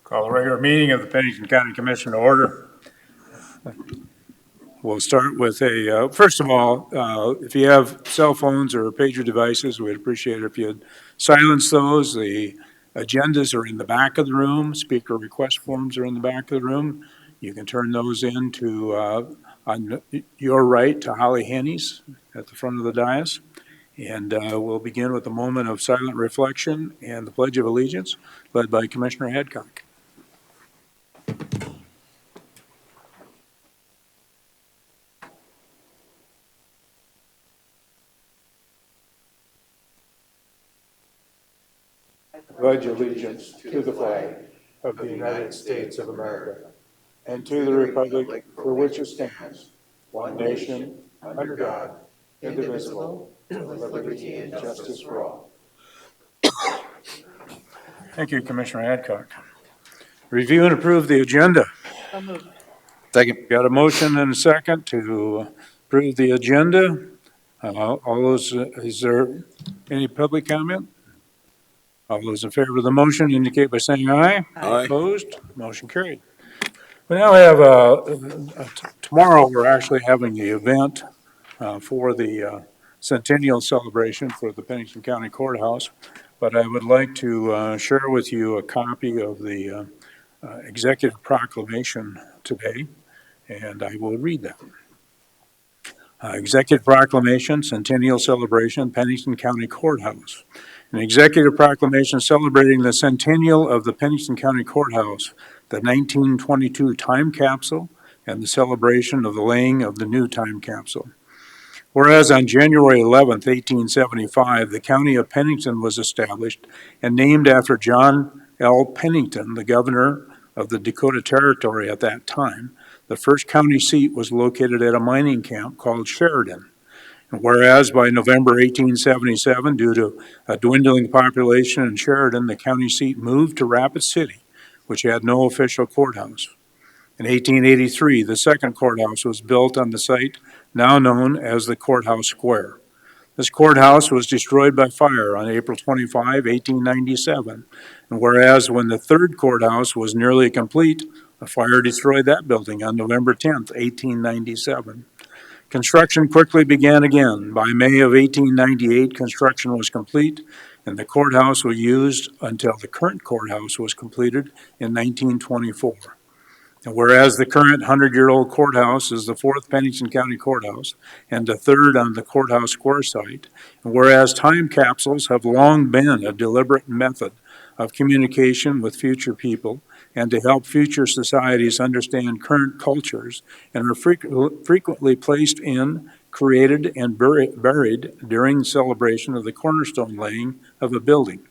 Call the regular meeting of the Pennington County Commission to order. We'll start with first of all, if you have cell phones or pager devices, we'd appreciate it if you'd silence those. The agendas are in the back of the room. Speaker request forms are in the back of the room. You can turn those in on your right to Holly Hennies at the front of the dais. And we'll begin with a moment of silent reflection and the Pledge of Allegiance, led by Commissioner Adcock. Pledge allegiance to the flag of the United States of America and to the republic for which it stands, one nation, under God, indivisible, with liberty and justice for all. Thank you, Commissioner Adcock. Review and approve the agenda. Second. Got a motion and a second to approve the agenda. All those, is there any public comment? All those in favor of the motion indicate by saying aye. Aye. Opposed? Motion carried. We now have, tomorrow we're actually having the event for the centennial celebration for the Pennington County Courthouse. But I would like to share with you a copy of the executive proclamation today, and I will read that. Executive Proclamation, Centennial Celebration, Pennington County Courthouse. An executive proclamation celebrating the centennial of the Pennington County Courthouse, the 1922 time capsule, and the celebration of the laying of the new time capsule. Whereas on January 11th, 1875, the county of Pennington was established and named after John L. Pennington, the governor of the Dakota Territory at that time. The first county seat was located at a mining camp called Sheridan. And whereas by November 1877, due to a dwindling population in Sheridan, the county seat moved to Rapid City, which had no official courthouse. In 1883, the second courthouse was built on the site now known as the Courthouse Square. This courthouse was destroyed by fire on April 25, 1897. And whereas when the third courthouse was nearly complete, a fire destroyed that building on November 10, 1897. Construction quickly began again. By May of 1898, construction was complete, and the courthouse was used until the current courthouse was completed in 1924. And whereas the current 100-year-old courthouse is the fourth Pennington County courthouse and the third on the Courthouse Square site, and whereas time capsules have long been a deliberate method of communication with future people and to help future societies understand current cultures, and are frequently placed in, created, and buried during celebration of the cornerstone laying of a building.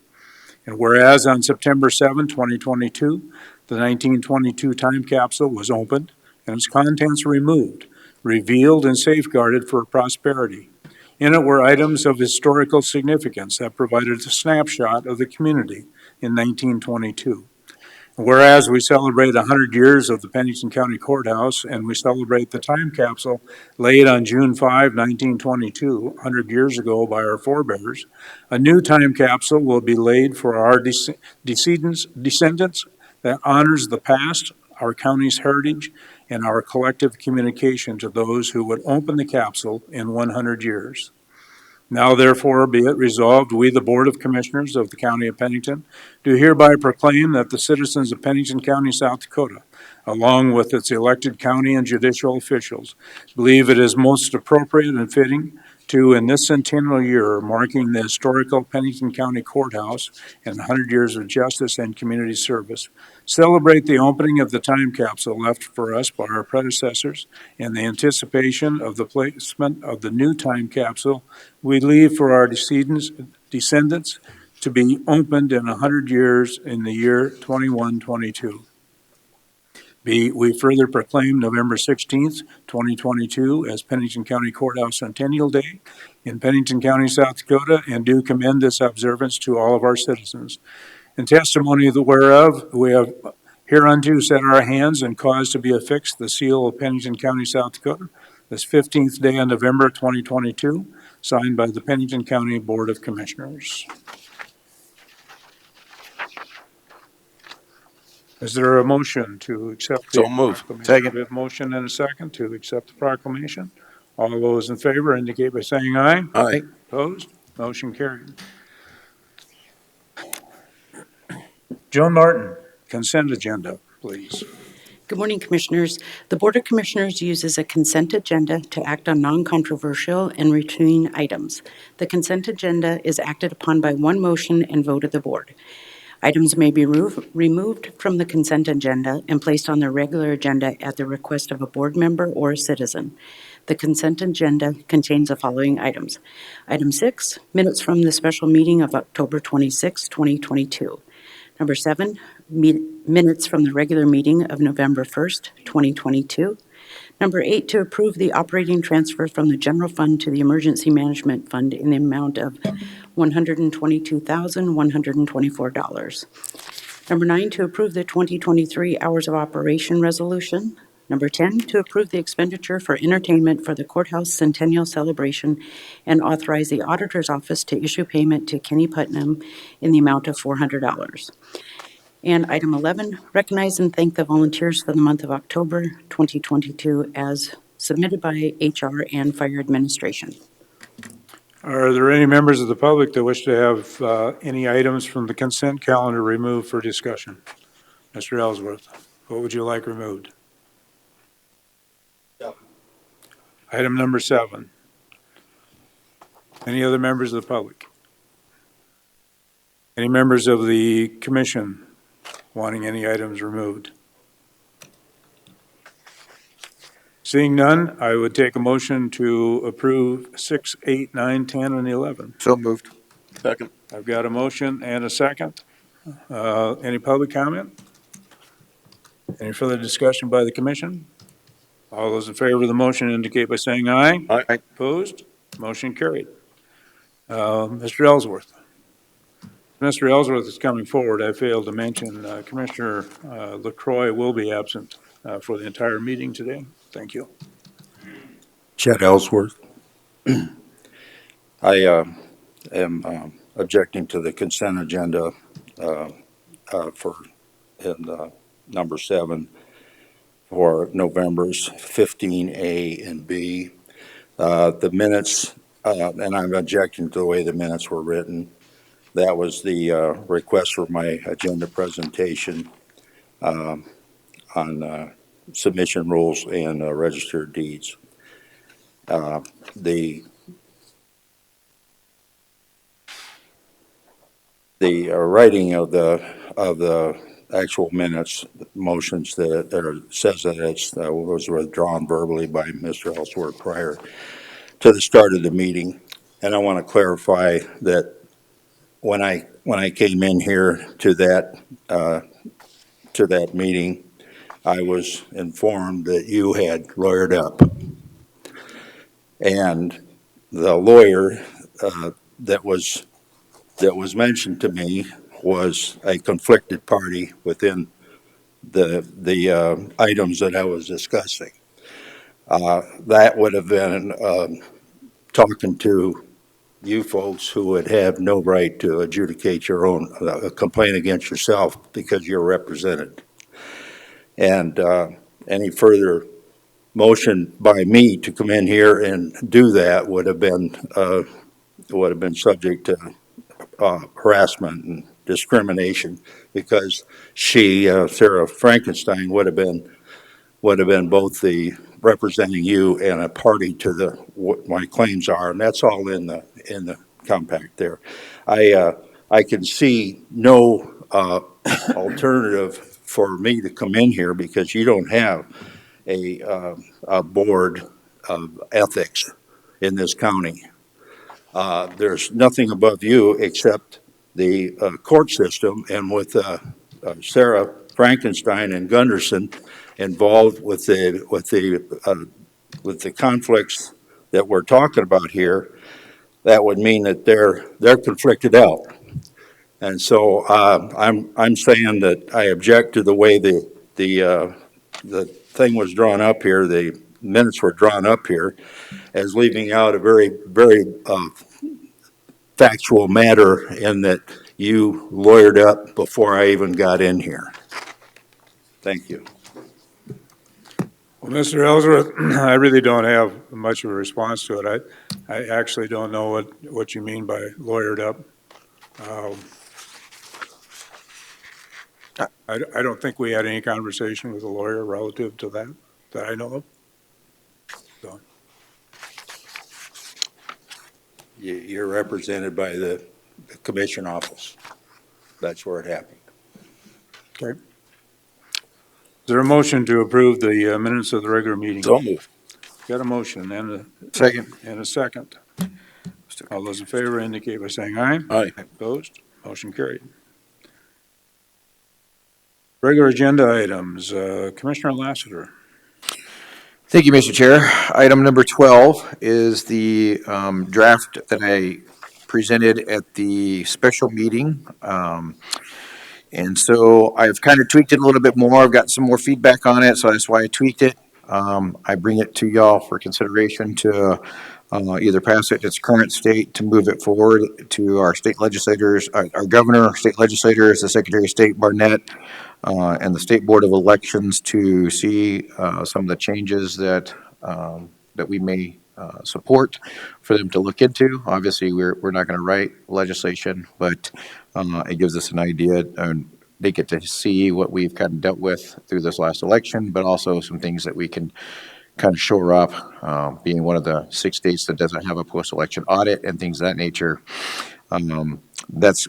And whereas on September 7, 2022, the 1922 time capsule was opened and its contents removed, revealed, and safeguarded for prosperity. In it were items of historical significance that provided a snapshot of the community in 1922. Whereas we celebrate 100 years of the Pennington County Courthouse and we celebrate the time capsule laid on June 5, 1922, 100 years ago by our forebears, a new time capsule will be laid for our descendants that honors the past, our county's heritage, and our collective communication to those who would open the capsule in 100 years. Now therefore be it resolved, we, the Board of Commissioners of the County of Pennington, do hereby proclaim that the citizens of Pennington County, South Dakota, along with its elected county and judicial officials, believe it is most appropriate and fitting to, in this centennial year marking the historical Pennington County Courthouse and 100 years of justice and community service, celebrate the opening of the time capsule left for us by our predecessors in the anticipation of the placement of the new time capsule we leave for our descendants to be opened in 100 years in the year 2122. We further proclaim November 16th, 2022 as Pennington County Courthouse Centennial Day in Pennington County, South Dakota, and do commend this observance to all of our citizens. In testimony of the whereof, we have hereunto set our hands and caused to be affixed the seal of Pennington County, South Dakota, this 15th day of November 2022, signed by the Pennington County Board of Commissioners. Is there a motion to accept the So moved. proclamation? Second. We have a motion and a second to accept the proclamation. All those in favor indicate by saying aye. Aye. Opposed? Motion carried. Joan Martin, consent agenda, please. Good morning, Commissioners. The Board of Commissioners uses a consent agenda to act on non-controversial and routine items. The consent agenda is acted upon by one motion and vote of the Board. Items may be removed from the consent agenda and placed on the regular agenda at the request of a board member or a citizen. The consent agenda contains the following items. Item 6, minutes from the special meeting of October 26, 2022. Number 7, minutes from the regular meeting of November 1st, 2022. Number 8, to approve the operating transfer from the general fund to the emergency management fund in the amount of $122,124. Number 9, to approve the 2023 hours of operation resolution. Number 10, to approve the expenditure for entertainment for the courthouse centennial celebration and authorize the auditor's office to issue payment to Kenny Putnam in the amount of $400. And item 11, recognize and thank the volunteers for the month of October 2022 as submitted by HR and Fire Administration. Are there any members of the public that wish to have any items from the consent calendar removed for discussion? Mr. Ellsworth, what would you like removed? Item number 7. Any other members of the public? Any members of the commission wanting any items removed? Seeing none, I would take a motion to approve 6, 8, 9, 10, and 11. So moved. Second. I've got a motion and a second. Any public comment? Any further discussion by the commission? All those in favor of the motion indicate by saying aye. Aye. Opposed? Motion carried. Mr. Ellsworth. Mr. Ellsworth is coming forward. I failed to mention Commissioner LaCroix will be absent for the entire meeting today. Thank you. Chet Ellsworth. I am objecting to the consent agenda for number 7 for November's 15A and B. The minutes, and I'm objecting to the way the minutes were written. That was the request for my agenda presentation on submission rules and registered deeds. The writing of the actual minutes motions that says that it was withdrawn verbally by Mr. Ellsworth prior to the start of the meeting, and I want to clarify that when I came in here to that meeting, I was informed that you had lawyered up, and the lawyer that was mentioned to me was a conflicted party within the items that I was discussing. That would have been talking to you folks who would have no right to adjudicate your own complaint against yourself because you're represented. And any further motion by me to come in here and do that would have been subject to harassment and discrimination, because she, Sarah Frankenstein, would have been both the representing you and a party to what my claims are, and that's all in the compact there. I can see no alternative for me to come in here because you don't have a board of ethics in this county. There's nothing above you except the court system, and with Sarah Frankenstein and Gunderson involved with the conflicts that we're talking about here, that would mean that they're conflicted out. And so I'm saying that I object to the way the thing was drawn up here, the minutes were drawn up here, as leaving out a very, very factual matter in that you lawyered up before I even got in here. Thank you. Well, Mr. Ellsworth, I really don't have much of a response to it. I actually don't know what you mean by lawyered up. I don't think we had any conversation with a lawyer relative to that I know of. So, You're represented by the commission office. That's where it happened. okay. Is there a motion to approve the minutes of the regular meeting? So moved. Got a motion and Second. a second. All those in favor indicate by saying aye. Aye. Opposed? Motion carried. Regular agenda items, Commissioner Lassiter. Thank you, Mr. Chair. Item number 12 is the draft that I presented at the special meeting. And so I've kind of tweaked it a little bit more. I've got some more feedback on it, so that's why I tweaked it. I bring it to y'all for consideration to either pass it in its current state, to move it forward to our state legislators, our governor, our state legislators, the Secretary of State Barnett, and the State Board of Elections to see some of the changes that we may support for them to look into. Obviously, we're not going to write legislation, but it gives us an idea, and they get to see what we've kind of dealt with through this last election, but also some things that we can kind of shore up, being one of the 6 states that doesn't have a post-election audit and things of that nature. That's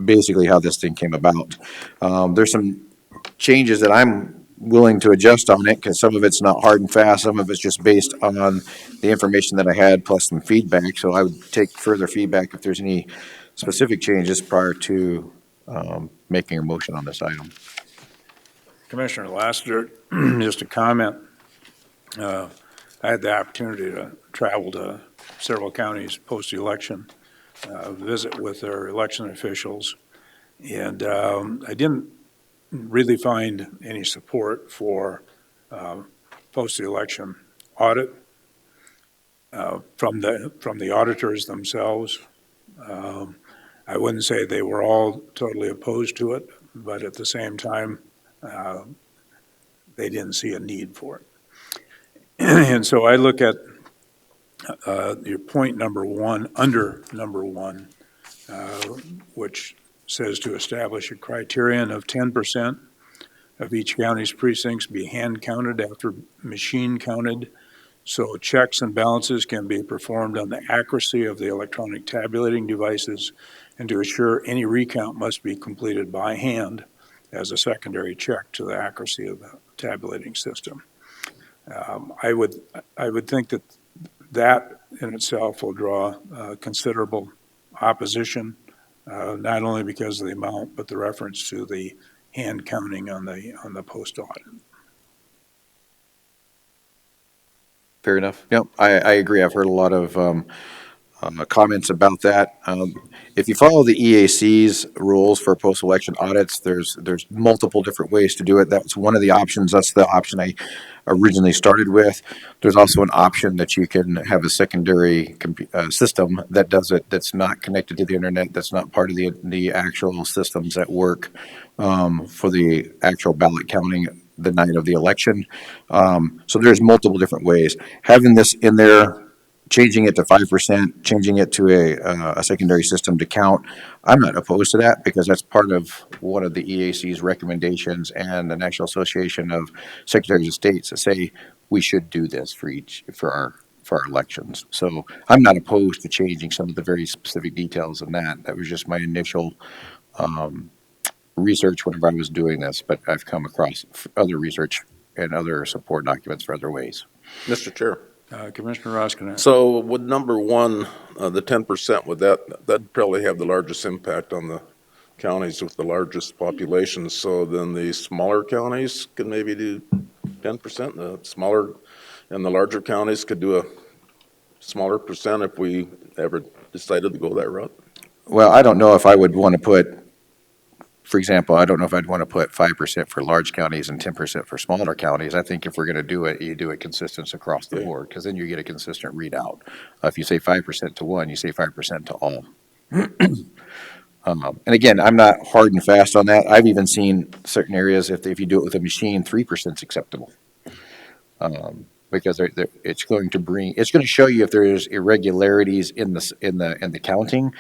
basically how this thing came about. There's some changes that I'm willing to adjust on it, because some of it's not hard and fast, some of it's just based on the information that I had plus some feedback. So I would take further feedback if there's any specific changes prior to making a motion on this item. Commissioner Lassiter, just a comment. I had the opportunity to travel to several counties post-election, visit with their election officials, and I didn't really find any support for post-election audit from the auditors themselves. I wouldn't say they were all totally opposed to it, but at the same time, they didn't see a need for it. And so I look at your point number one, under number one, which says to establish a criterion of 10% of each county's precincts be hand counted after machine counted, so checks and balances can be performed on the accuracy of the electronic tabulating devices, and to assure any recount must be completed by hand as a secondary check to the accuracy of the tabulating system. I would think that in itself will draw considerable opposition, not only because of the amount, but the reference to the hand counting on the post audit. Fair enough. Yep, I agree. I've heard a lot of comments about that. If you follow the EAC's rules for post-election audits, there's multiple different ways to do it. That's one of the options. That's the option I originally started with. There's also an option that you can have a secondary system that does it, that's not connected to the internet, that's not part of the actual systems that work for the actual ballot counting the night of the election. So there's multiple different ways. Having this in there, changing it to 5%, changing it to a secondary system to count, I'm not opposed to that, because that's part of one of the EAC's recommendations and the National Association of Secretaries of States that say we should do this for our elections. So I'm not opposed to changing some of the very specific details in that. That was just my initial research whenever I was doing this, but I've come across other research and other support documents for other ways. Mr. Chair, Commissioner Roskinek. so would number one, the 10%, would that'd probably have the largest impact on the counties with the largest populations, so then the smaller counties could maybe do 10%, the smaller and the larger counties could do a smaller percent if we ever decided to go that route? Well, I don't know if I would want to put, for example, I don't know if I'd want to put 5% for large counties and 10% for smaller counties. I think if we're going to do it, you do it consistent across the board, because then you get a consistent readout. If you say 5% to one, you say 5% to all. And again, I'm not hard and fast on that. I've even seen certain areas, if you do it with a machine, 3% is acceptable. Because it's going to show you if there is irregularities in the counting,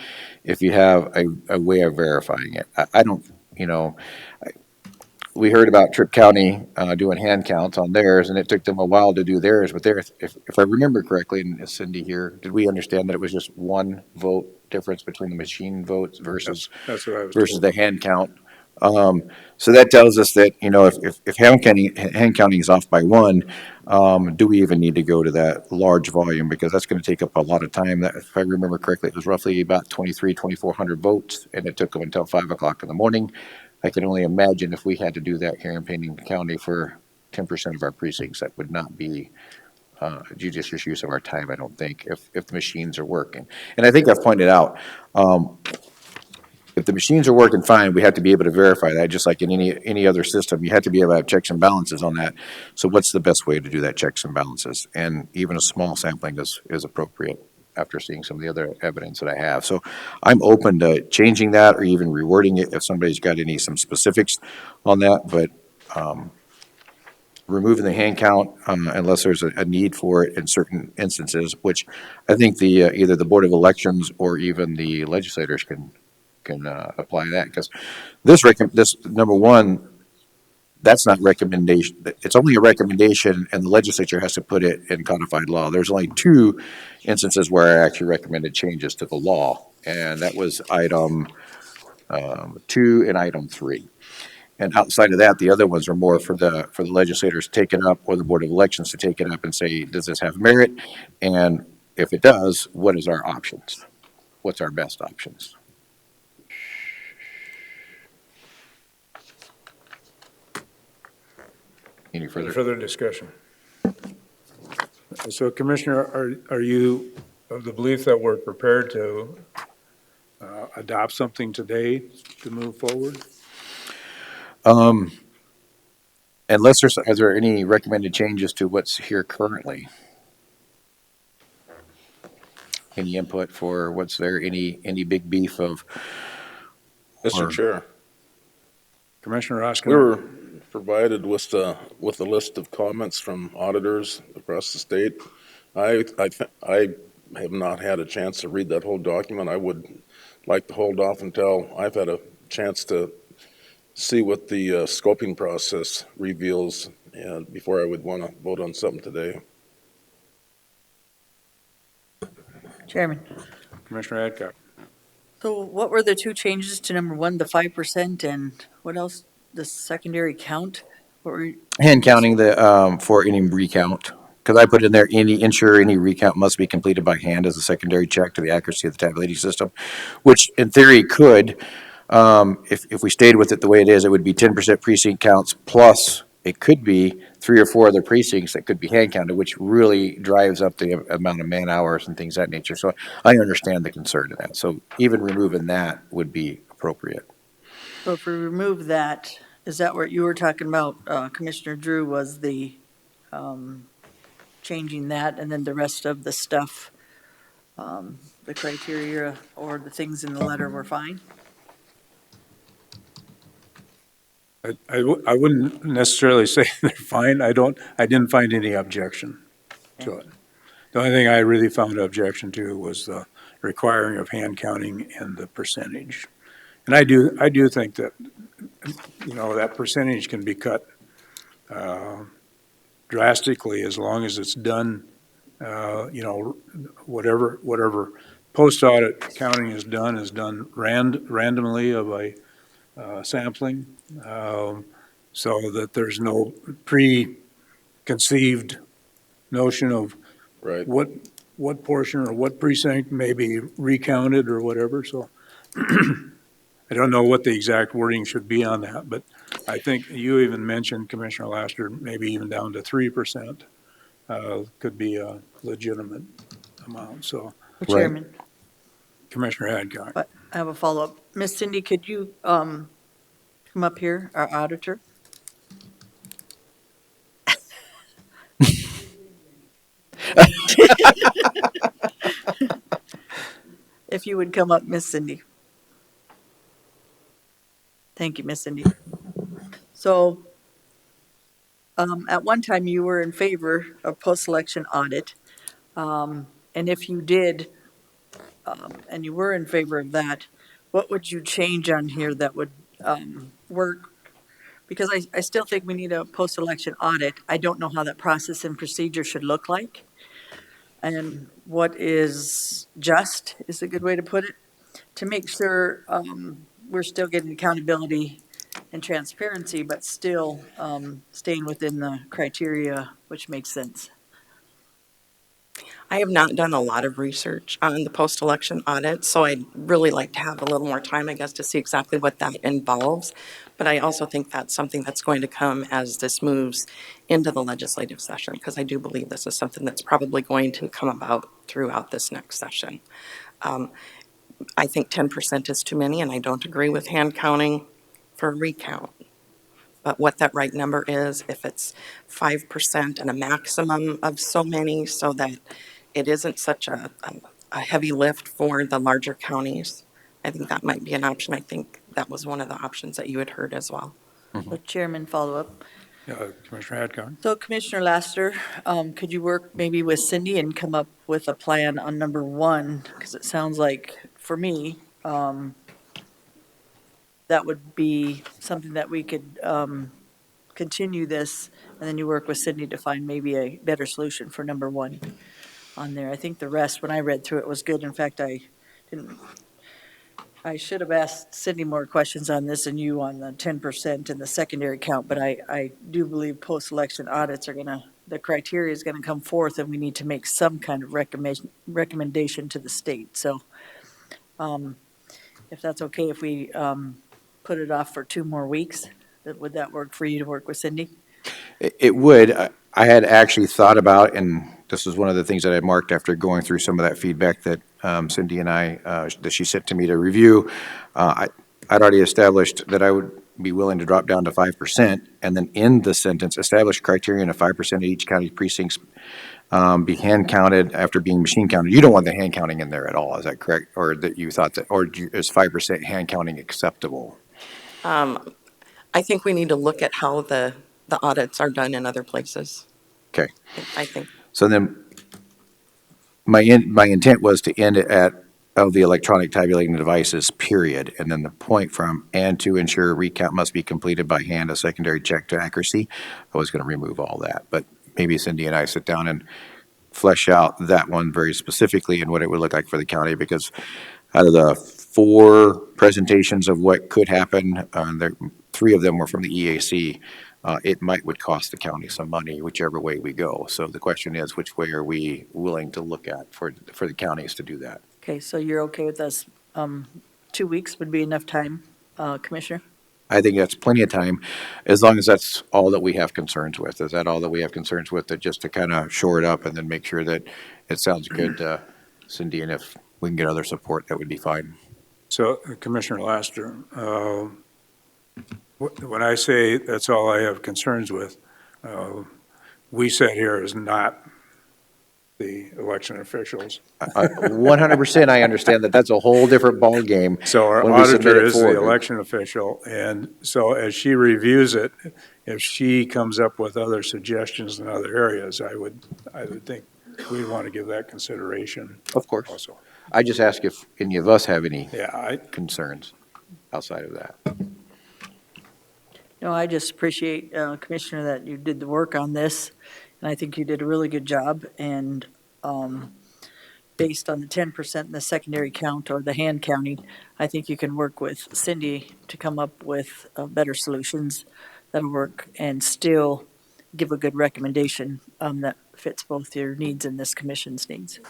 if you have a way of verifying it. I don't, you know, we heard about Tripp County, doing hand counts on theirs, and it took them a while to do theirs, but theirs, if I remember correctly, and Cindy here, did we understand that it was just one vote difference between the machine votes versus That's what I was versus told. the hand count? So that tells us that, you know, if hand counting is off by one, do we even need to go to that large volume? Because that's gonna take up a lot of time. That, if I remember correctly, it was roughly about 2,400 votes, and it took them until 5 o'clock in the morning. I can only imagine if we had to do that here in Pennington County for 10% of our precincts, that would not be judicious use of our time, I don't think, if the machines are working. And I think I've pointed out, if the machines are working fine, we have to be able to verify that, just like in any other system. You have to be able to have checks and balances on that. So what's the best way to do that checks and balances? And even a small sampling is appropriate after seeing some of the other evidence that I have. So I'm open to changing that or even rewording it if somebody's got some specifics on that, but removing the hand count, unless there's a need for it in certain instances, which I think either the Board of Elections or even the legislators can apply that, because this number one, that's not recommendation. It's only a recommendation, and the legislature has to put it in codified law. There's only two instances where I actually recommended changes to the law, and that was item 2 and item 3. And outside of that, the other ones are more for the legislators to take it up, or the Board of Elections to take it up and say, does this have merit? And if it does, what is our options? What's our best options? Any further? Further discussion. So Commissioner, are you of the belief that we're prepared to adopt something today to move forward? Unless are there any recommended changes to what's here currently? Any input for what's there? Any big beef of? Mr. Chair, Commissioner Oskin? we were provided with a list of comments from auditors across the state. I have not had a chance to read that whole document. I would like to hold off until I've had a chance to see what the scoping process reveals, and before I would want to vote on something today. Chairman, Commissioner Adcock? so what were the two changes to number one, the 5%, and what else? The secondary count? What were, Hand counting for any recount, because I put in there, any recount must be completed by hand as a secondary check to the accuracy of the tabulating system, which in theory could, if we stayed with it the way it is, it would be 10% precinct counts plus it could be 3 or 4 other precincts that could be hand counted, which really drives up the amount of man hours and things of that nature. So I understand the concern of that. So even removing that would be appropriate. so if we remove that, is that what you were talking about, Commissioner Drew, was the changing that, and then the rest of the stuff, the criteria or the things in the letter were fine? I wouldn't necessarily say they're fine. I didn't find any objection to it. The only thing I really found an objection to was the requiring of hand counting and the percentage. And I do think that, that percentage can be cut drastically as long as it's done, whatever post-audit counting is done randomly of a sampling, so that there's no preconceived notion of Right. what portion or what precinct may be recounted or whatever. So I don't know what the exact wording should be on that, but I think you even mentioned, Commissioner Laster, maybe even down to 3% could be a legitimate amount. So Chairman, Commissioner Adcock. but I have a follow-up. Miss Cindy, could you come up here, our auditor? If you would come up, Miss Cindy. Thank you, Miss Cindy. So, at one time you were in favor of post-election audit. And if you did, and you were in favor of that, what would you change on here that would, work? Because I still think we need a post-election audit. I don't know how that process and procedure should look like. And what is just, is a good way to put it, to make sure, we're still getting accountability and transparency, but still, staying within the criteria, which makes sense. I have not done a lot of research on the post-election audit, so I'd really like to have a little more time, I guess, to see exactly what that involves. But I also think that's something that's going to come as this moves into the legislative session, because I do believe this is something that's probably going to come about throughout this next session. I think 10% is too many, and I don't agree with hand counting for a recount. But what that right number is, if it's 5% and a maximum of so many, so that it isn't such a heavy lift for the larger counties, I think that might be an option. I think that was one of the options that you had heard as well. So Chairman, follow up. Commissioner Hadcock? So Commissioner Laster, could you work maybe with Cindy and come up with a plan on number one? Because it sounds like, for me, that would be something that we could continue this, and then you work with Cindy to find maybe a better solution for number one on there. I think the rest, when I read through it, was good. In fact, I should have asked Cindy more questions on this and you on the 10% and the secondary count, but I do believe post-election audits are the criteria is gonna come forth, and we need to make some kind of recommendation to the state. So, if that's okay, if we put it off for 2 more weeks, would that work for you to work with Cindy? It would. I had actually thought about, and this was one of the things that I marked after going through some of that feedback that Cindy and I, that she sent to me to review. I'd already established that I would be willing to drop down to 5%, and then in the sentence, establish criterion of 5% of each county precincts be hand counted after being machine counted. You don't want the hand counting in there at all, is that correct? Or that you thought that, or is 5% hand counting acceptable? I think we need to look at how the audits are done in other places. Okay. I think. So then, my intent was to end it at, of the electronic tabulating devices, period, and then the point from, and to ensure recount must be completed by hand, a secondary check to accuracy. I was gonna remove all that, but maybe Cindy and I sit down and flesh out that one very specifically and what it would look like for the county, because out of the 4 presentations of what could happen, 3 of them were from the EAC. It would cost the county some money, whichever way we go. So the question is, which way are we willing to look at for the counties to do that? Okay, so you're okay with us, 2 weeks would be enough time, Commissioner? I think that's plenty of time, as long as that's all that we have concerns with. Is that all that we have concerns with, that just to kind of shore it up and then make sure that it sounds good, Cindy, and if we can get other support, that would be fine. So Commissioner Laster, when I say that's all I have concerns with, we sat here as not the election officials. 100%, I understand that that's a whole different ballgame. So our when we submit auditor it is the forward. election official, and so as she reviews it, if she comes up with other suggestions in other areas, I would think we'd want to give that consideration Of course. also. I just ask if any of us have any Yeah, concerns outside of that. No, I just appreciate, Commissioner, that you did the work on this, and I think you did a really good job, and based on the 10% and the secondary count or the hand counting, I think you can work with Cindy to come up with better solutions that'll work and still give a good recommendation that fits both your needs and this commission's needs.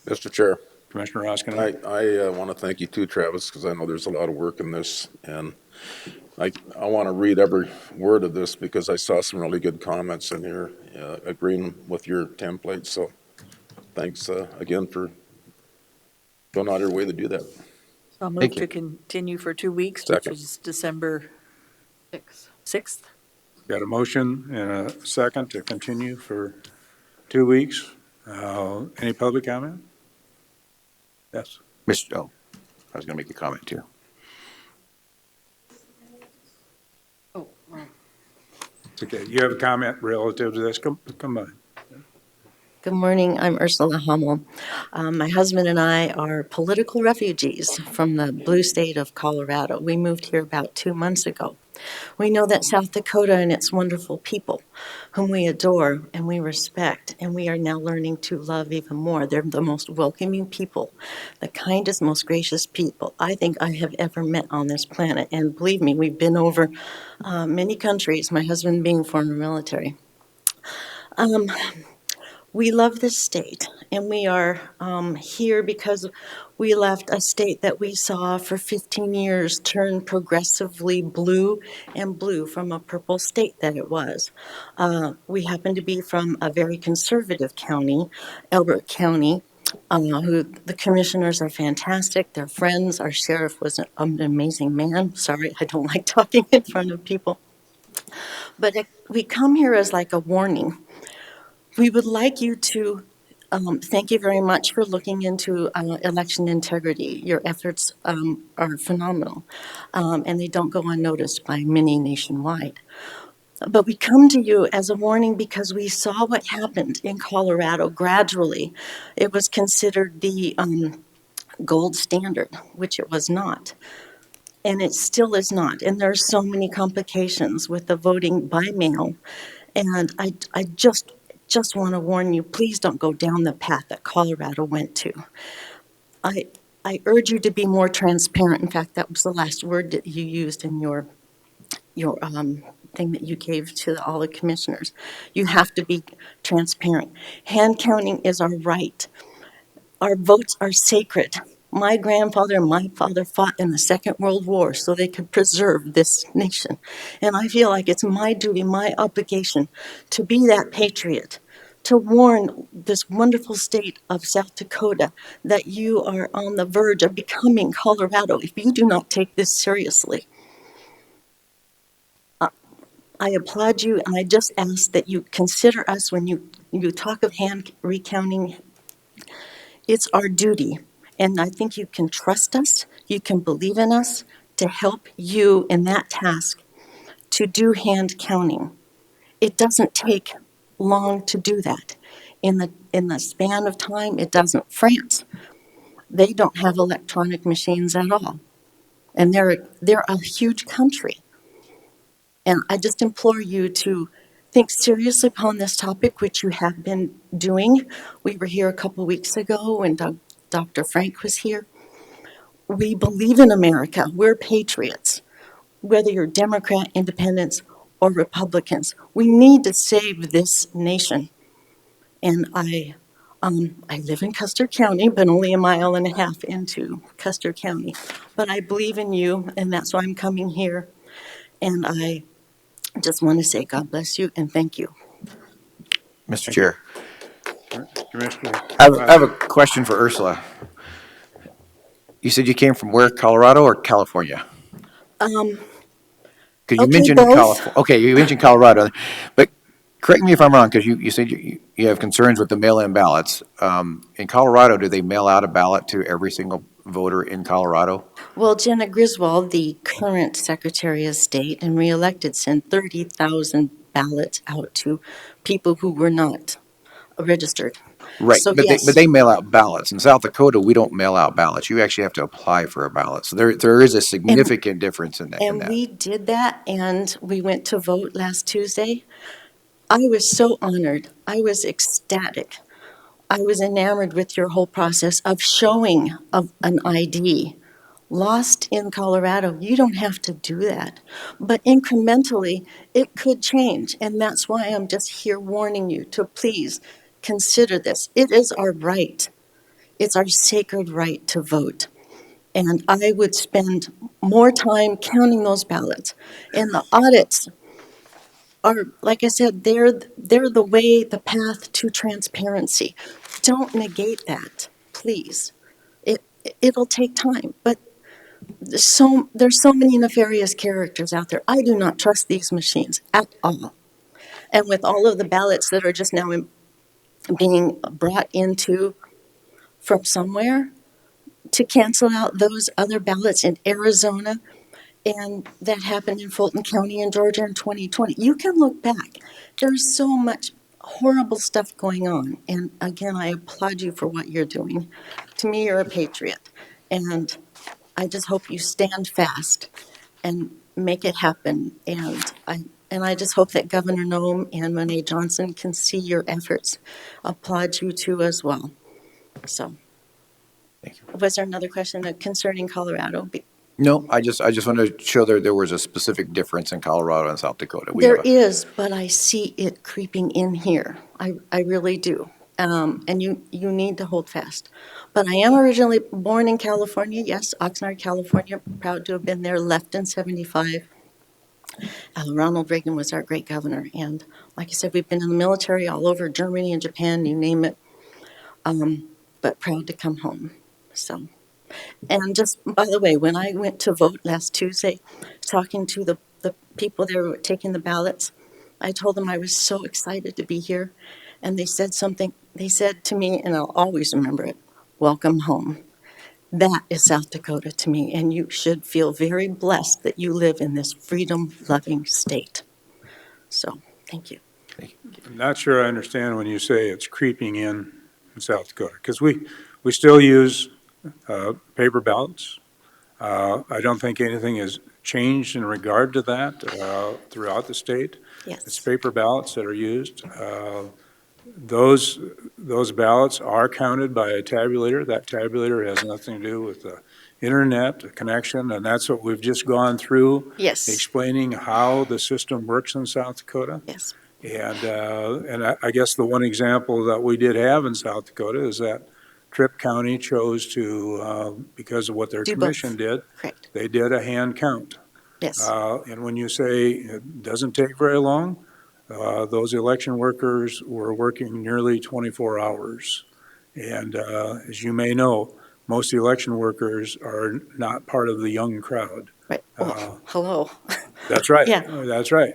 Mr. Chair, Commissioner Roskin. I want to thank you too, Travis, because I know there's a lot of work in this, and I want to read every word of this because I saw some really good comments in here, agreeing with your template, so thanks again for going out of your way to do that. So I'll move Thank you. to continue for 2 weeks, which Second. is December 6th. Got a motion and a second to continue for 2 weeks. Any public comment? Yes. I was going to make a comment too. Okay, you have a comment relative to this? Come on. Good morning. I'm Ursula Hummel. My husband and I are political refugees from the blue state of Colorado. We moved here about 2 months ago. We know that South Dakota and its wonderful people, whom we adore and we respect, and we are now learning to love even more. They're the most welcoming people, the kindest, most gracious people I think I have ever met on this planet. And believe me, we've been over many countries, my husband being former military. We love this state, and we are here because we left a state that we saw for 15 years turn progressively blue and blue from a purple state that it was. We happen to be from a very conservative county, Elbert County, who the commissioners are fantastic. They're friends. Our sheriff was an amazing man. Sorry, I don't like talking in front of people. But we come here as like a warning. We would like you to thank you very much for looking into election integrity. Your efforts are phenomenal, and they don't go unnoticed by many nationwide. But we come to you as a warning because we saw what happened in Colorado gradually. It was considered the gold standard, which it was not. And it still is not. And there are so many complications with the voting by mail. And I just want to warn you, please don't go down the path that Colorado went to. I urge you to be more transparent. In fact, that was the last word that you used in your thing that you gave to all the commissioners. You have to be transparent. Hand counting is our right. Our votes are sacred. My grandfather and my father fought in the Second World War so they could preserve this nation. And I feel like it's my duty, my obligation to be that patriot, to warn this wonderful state of South Dakota that you are on the verge of becoming Colorado if you do not take this seriously. I applaud you, and I just ask that you consider us when you talk of hand recounting. It's our duty, and I think you can trust us, you can believe in us to help you in that task to do hand counting. It doesn't take long to do that. In the span of time, it doesn't. France, they don't have electronic machines at all, and they're a huge country. And I just implore you to think seriously upon this topic, which you have been doing. We were here a couple weeks ago when Dr. Frank was here. We believe in America. We're patriots, whether you're Democrat, Independents, or Republicans. We need to save this nation. And I live in Custer County, but only 1.5 miles into Custer County. But I believe in you, and that's why I'm coming here. And I just want to say God bless you and thank you. Mr. Chair, Commissioner. I have a question for Ursula. You said you came from where, Colorado or California? Because you Okay, mentioned both. California. Okay, you mentioned Colorado, but correct me if I'm wrong, because you said you have concerns with the mail-in ballots. In Colorado, do they mail out a ballot to every single voter in Colorado? Well, Jenna Griswold, the current Secretary of State and reelected, sent 30,000 ballots out to people who were not registered. Right, So, but yes. they mail out ballots. In South Dakota, we don't mail out ballots. You actually have to apply for a ballot. So there is a significant difference in that. And we did that, and we went to vote last Tuesday. I was so honored. I was ecstatic. I was enamored with your whole process of showing of an ID. Lost in Colorado, you don't have to do that. But incrementally, it could change. And that's why I'm just here warning you to please consider this. It is our right. It's our sacred right to vote. And I would spend more time counting those ballots. And the audits are, like I said, they're the way, the path to transparency. Don't negate that, please. It'll take time, but there's so many nefarious characters out there. I do not trust these machines at all. And with all of the ballots that are just now being brought into from somewhere to cancel out those other ballots in Arizona And that happened in Fulton County in Georgia in 2020. You can look back. There's so much horrible stuff going on. And again, I applaud you for what you're doing. To me, you're a patriot. And I just hope you stand fast and make it happen. And I just hope that Governor Noem and Monet Johnson can see your efforts. Applaud you too as well. So. Thank you. Was there another question concerning Colorado? No, I just wanted to show there was a specific difference in Colorado and South Dakota. There is, but I see it creeping in here. I really do. And you need to hold fast. But I am originally born in California, yes, Oxnard, California, proud to have been there, left in 75. Ronald Reagan was our great governor. And like I said, we've been in the military all over Germany and Japan, you name it. But proud to come home. So, and just, by the way, when I went to vote last Tuesday, talking to the people that were taking the ballots, I told them I was so excited to be here. And they said something, they said to me, and I'll always remember it, welcome home. That is South Dakota to me, and you should feel very blessed that you live in this freedom-loving state. So, thank you. I'm not sure I understand when you say it's creeping in South Dakota, because we still use paper ballots. I don't think anything has changed in regard to that throughout the state. Yes. It's paper ballots that are used. Those ballots are counted by a tabulator. That tabulator has nothing to do with the internet, the connection, and that's what we've just gone through, Yes. explaining how the system works in South Dakota. Yes. And I guess the one example that we did have in South Dakota is that Tripp County chose to, because of what their Do both. commission did, Correct. they did a hand count. Yes. And when you say it doesn't take very long, those election workers were working nearly 24 hours. And as you may know, most election workers are not part of the young crowd. Right. Well, hello. That's right. Yeah. That's right.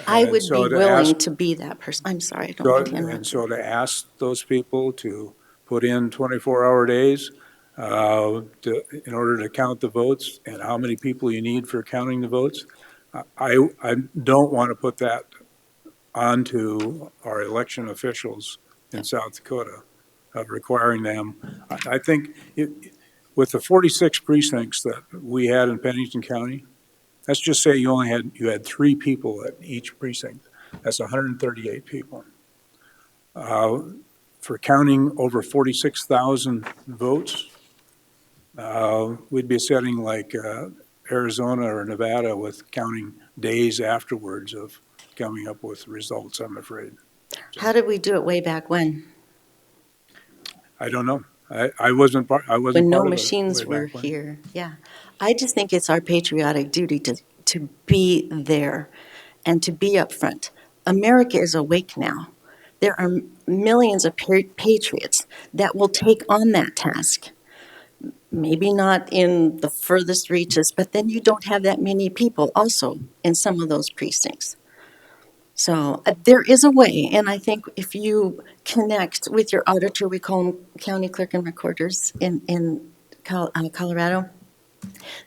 I And would so be to willing ask- to be that person. I'm sorry, I don't So, mean to interrupt. and so to ask those people to put in 24-hour days in order to count the votes and how many people you need for counting the votes, I don't want to put that onto our election officials in South Dakota of requiring them. I think with the 46 precincts that we had in Pennington County, let's just say you had 3 people at each precinct. That's 138 people. For counting over 46,000 votes, we'd be setting like Arizona or Nevada with counting days afterwards of coming up with results, I'm afraid. How did we do it way back when? I don't know. I wasn't part of it. When no machines way were back when. here, yeah. I just think it's our patriotic duty to be there and to be up front. America is awake now. There are millions of patriots that will take on that task. Maybe not in the furthest reaches, but then you don't have that many people also in some of those precincts. So there is a way, and I think if you connect with your auditor, we call them county clerk and recorders in Colorado,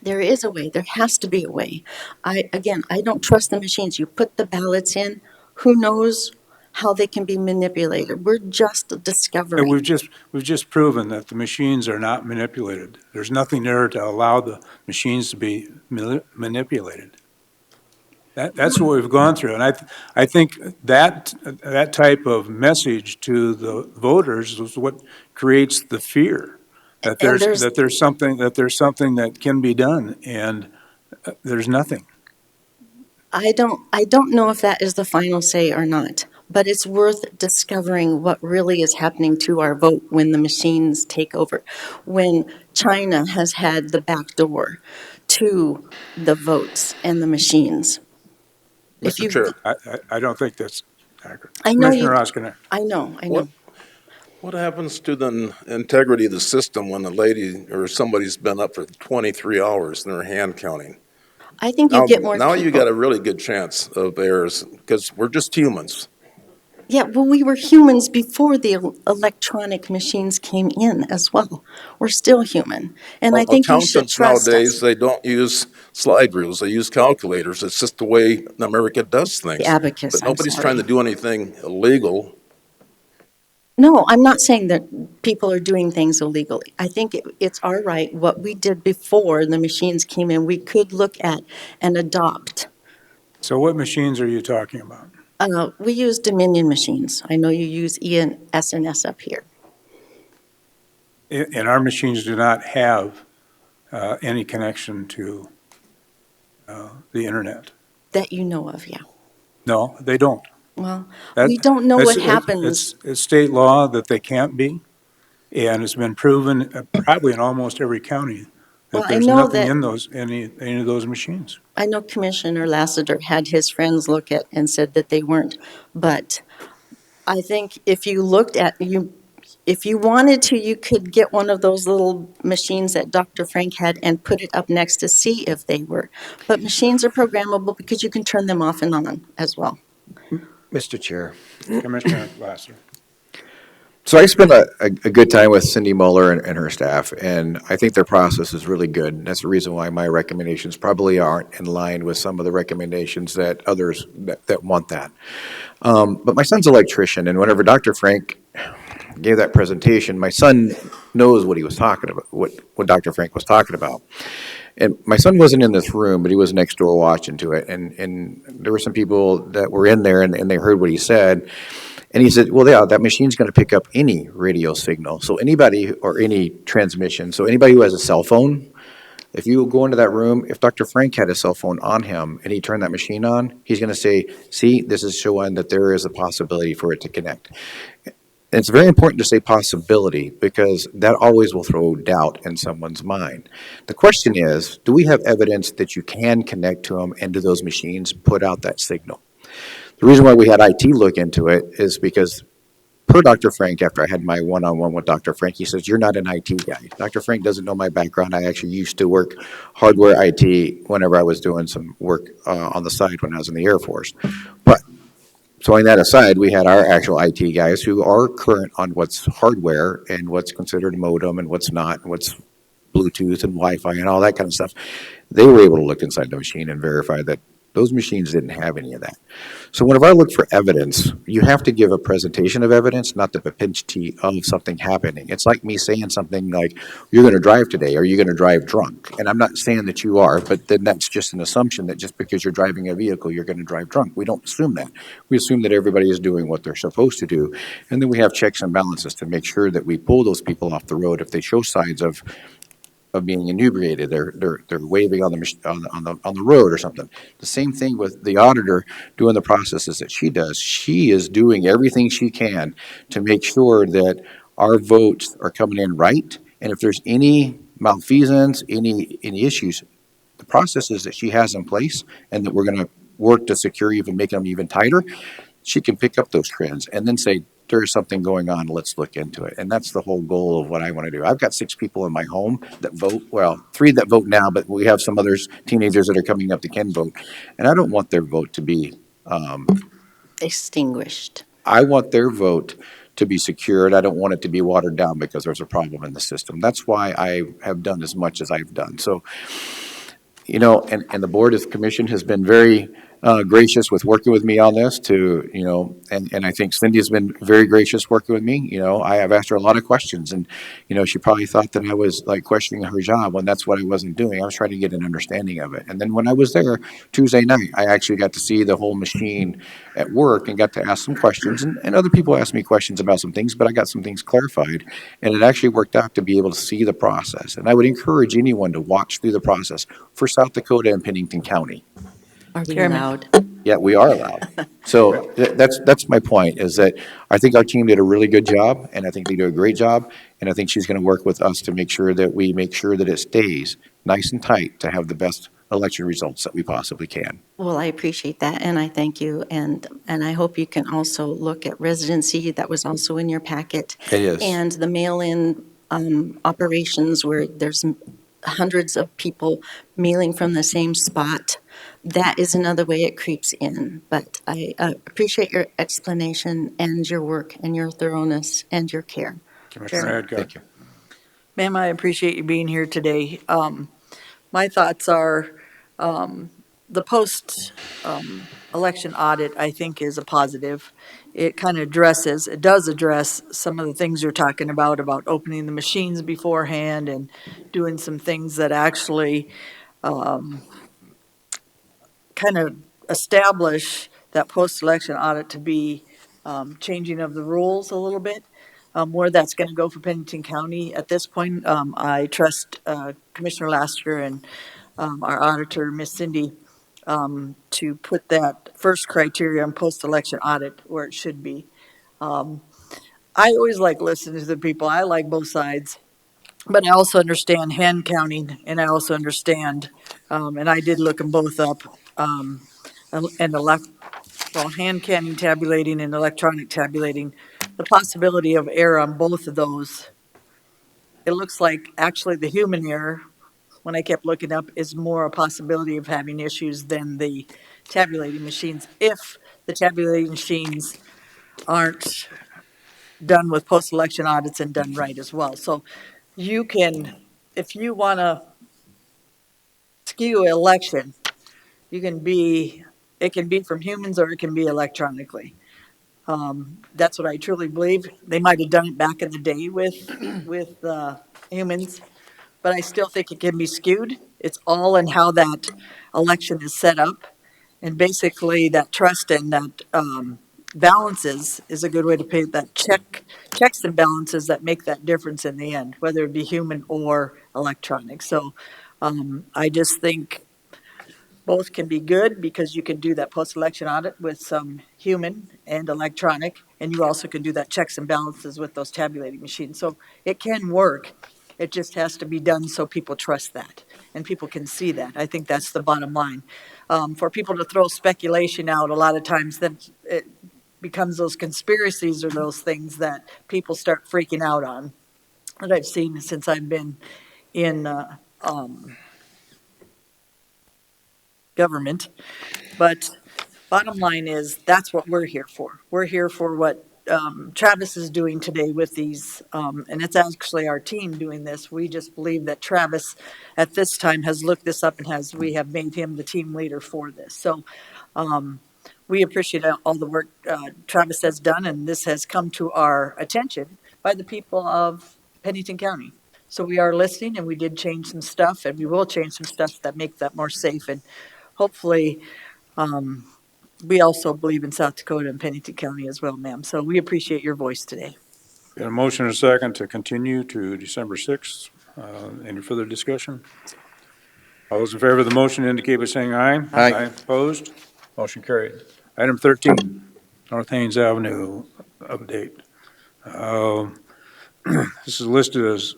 there is a way. There has to be a way. I don't trust the machines. You put the ballots in, who knows how they can be manipulated? We're just And discovering. we've just proven that the machines are not manipulated. There's nothing there to allow the machines to be manipulated. That's what we've gone through, and I think that type of message to the voters is what creates the fear that there's something that can be done, and there's nothing. I don't know if that is the final say or not, but it's worth discovering what really is happening to our vote when the machines take over. When China has had the back door to the votes and the machines. If you- Mr. Chair, I don't think that's accurate. I know Commissioner you- Oskinen. I know. what happens to the integrity of the system when a lady or somebody's been up for 23 hours and they're hand counting? I think you get more Now you people. got a really good chance of errors, because we're just humans. Yeah, well, we were humans before the electronic machines came in as well. We're still human. And I think you should Accountants trust nowadays, us. they don't use slide rules, they use calculators. It's just the way America does things. The abacus, But I'm nobody's trying to sorry. do anything illegal. No, I'm not saying that people are doing things illegally. I think it's our right, what we did before the machines came in, we could look at and adopt. So what machines are you talking about? We use Dominion machines. I know you use SNS up here. And our machines do not have any connection to the internet. That you know of, yeah. No, they don't. Well, That- we don't know that's- what happens. It's state law that they can't be, and it's been proven probably in almost every county Well, that I there's know nothing that- in those, any of those machines. I know Commissioner Lassiter had his friends look at and said that they weren't, but I think if you looked at, if you wanted to, you could get one of those little machines that Dr. Frank had and put it up next to see if they were. But machines are programmable because you can turn them off and on as well. Mr. Chair. Commissioner Lasser. So I spent a good time with Cindy Muller and her staff, and I think their process is really good. And that's the reason why my recommendations probably aren't in line with some of the recommendations that others that want that. But my son's an electrician, and whenever Dr. Frank gave that presentation, my son knows what he was talking about, what Dr. Frank was talking about. And my son wasn't in this room, but he was next door watching to it. And there were some people that were in there and they heard what he said. And he said, well, yeah, that machine's going to pick up any radio signal. So anybody or any transmission. So anybody who has a cell phone, if you go into that room, if Dr. Frank had a cell phone on him and he turned that machine on, he's going to say, see, this is showing that there is a possibility for it to connect. And it's very important to say possibility because that always will throw doubt in someone's mind. The question is, do we have evidence that you can connect to them and do those machines put out that signal? The reason why we had IT look into it is because per Dr. Frank, after I had my one-on-one with Dr. Frank, he says, you're not an IT guy. Dr. Frank doesn't know my background. I actually used to work hardware IT whenever I was doing some work on the side when I was in the Air Force. But throwing that aside, we had our actual IT guys who are current on what's hardware and what's considered a modem and what's not, and what's Bluetooth and Wi-Fi and all that kind of stuff. They were able to look inside the machine and verify that those machines didn't have any of that. So whenever I look for evidence, you have to give a presentation of evidence, not the propensity of something happening. It's like me saying something like, you're going to drive today, are you going to drive drunk? And I'm not saying that you are, but then that's just an assumption that just because you're driving a vehicle, you're going to drive drunk. We don't assume that. We assume that everybody is doing what they're supposed to do. And then we have checks and balances to make sure that we pull those people off the road if they show signs of being inebriated, they're waving on the road or something. The same thing with the auditor doing the processes that she does. She is doing everything she can to make sure that our votes are coming in right. And if there's any malfeasance, any issues, the processes that she has in place and that we're going to work to secure even make them even tighter, she can pick up those trends and then say, there's something going on, let's look into it. And that's the whole goal of what I want to do. I've got 6 people in my home that vote, well, 3 that vote now, but we have some others, teenagers that are coming up that can vote. And I don't want their vote to be, Extinguished. I want their vote to be secured. I don't want it to be watered down because there's a problem in the system. That's why I have done as much as I've done. So, you know, and the Board of Commission has been very gracious with working with me on this to, you know, and I think Cindy's been very gracious working with me. You know, I have asked her a lot of questions and, you know, she probably thought that I was like questioning her job when that's what I wasn't doing. I was trying to get an understanding of it. And then when I was there Tuesday night, I actually got to see the whole machine at work and got to ask some questions. And other people asked me questions about some things, but I got some things clarified. And it actually worked out to be able to see the process. And I would encourage anyone to watch through the process for South Dakota and Pennington County. Are we Chairman. allowed? Yeah, we are allowed. So that's my point, is that I think our team did a really good job, and I think they do a great job, and I think she's going to work with us to make sure that we make sure that it stays nice and tight to have the best election results that we possibly can. Well, I appreciate that, and I thank you, and I hope you can also look at residency. That was also in your packet. It is. And the mail-in operations where there's hundreds of people mailing from the same spot. that is another way it creeps in. But I appreciate your explanation and your work and your thoroughness and your care. Commissioner Adcock. Thank you. Ma'am, I appreciate you being here today. My thoughts are, the election audit, I think, is a positive. It kind of it does address some of the things you're talking about opening the machines beforehand and doing some things that actually, kind of establish that post-election audit to be, changing of the rules a little bit. Where that's going to go for Pennington County at this point, I trust Commissioner Laster and our auditor, Miss Cindy, to put that first criteria on post-election audit where it should be. I always like listening to the people. I like both sides. But I also understand hand counting, and I also understand, and I did look them both up, hand counting, tabulating, and electronic tabulating, the possibility of error on both of those. It looks like actually the human error, when I kept looking up, is more a possibility of having issues than the tabulating machines, if the tabulating machines aren't done with post-election audits and done right as well. So you can, if you want to skew election, it can be from humans or it can be electronically. That's what I truly believe. They might have done it back in the day with humans, but I still think it can be skewed. It's all in how that election is set up. And basically that trust and that balances is a good way to pay that checks and balances that make that difference in the end, whether it be human or electronic. So I just think both can be good because you can do that post-election audit with some human and electronic, and you also can do that checks and balances with those tabulating machines. So it can work. It just has to be done so people trust that and people can see that. I think that's the bottom line. For people to throw speculation out, a lot of times then it becomes those conspiracies or those things that people start freaking out on, that I've seen since I've been in government. But bottom line is, that's what we're here for. We're here for what Travis is doing today with these, and it's actually our team doing this. We just believe that Travis, at this time, has looked this up and we have made him the team leader for this. So we appreciate all the work Travis has done, and this has come to our attention by the people of Pennington County. So we are listening, and we did change some stuff, and we will change some stuff that make that more safe. And hopefully, we also believe in South Dakota and Pennington County as well, ma'am. So we appreciate your voice today. Got a motion and a second to continue to December 6th. Any further discussion? All those in favor of the motion indicate by saying aye. Aye. Opposed? Motion carried. Item 13, North Haynes Avenue update. This is listed as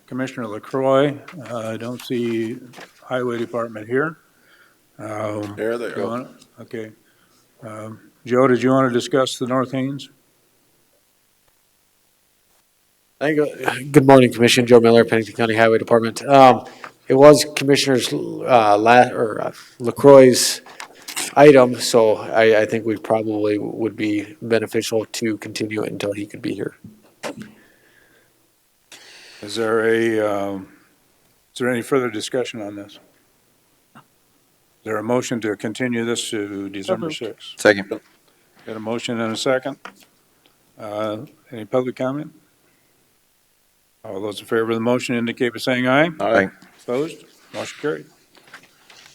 Commissioner LaCroix. I don't see Highway Department here. There they go. Okay. Joe, did you want to discuss the North Haynes? Good morning, Commissioner. Joe Miller, Pennington County Highway Department. It was Commissioner's LaCroix's item, so I think we probably would be beneficial to continue it until he could be here. Is there any further discussion on this? Is there a motion to continue this to December 6th? Second. Got a motion and a second. Any public comment? All those in favor of the motion indicate by saying aye. Aye. Opposed? Motion carried.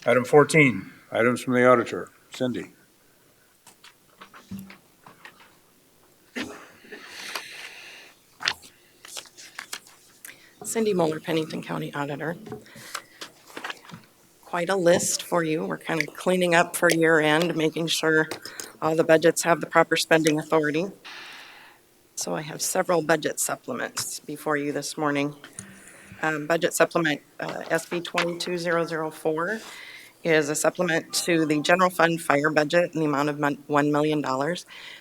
Item 14, items from the auditor. Cindy. Cindy Moeller, Pennington County Auditor. Quite a list for you. We're kind of cleaning up for year end, making sure all the budgets have the proper spending authority. So I have several budget supplements before you this morning. Budget supplement SB 22004 is a supplement to the general fund fire budget in the amount of $1 million.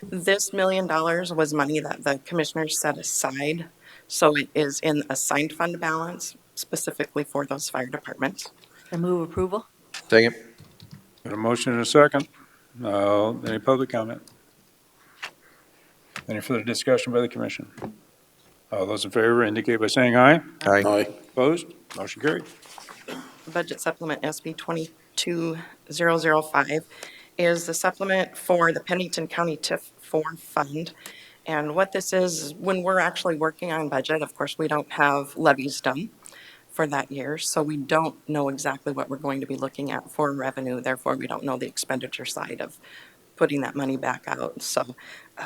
This $1 million was money that the commissioners set aside, so it is in assigned fund balance specifically for those fire departments. I move approval. Second. Got a motion and a second. Any public comment? Any further discussion by the commission? All those in favor indicate by saying aye. Aye. Opposed? Motion carried. Budget Supplement SB 22005 is the supplement for the Pennington County TIF 4 fund. And what this is, when we're actually working on budget, of course, we don't have levies done for that year, so we don't know exactly what we're going to be looking at for revenue. Therefore, we don't know the expenditure side of putting that money back out. So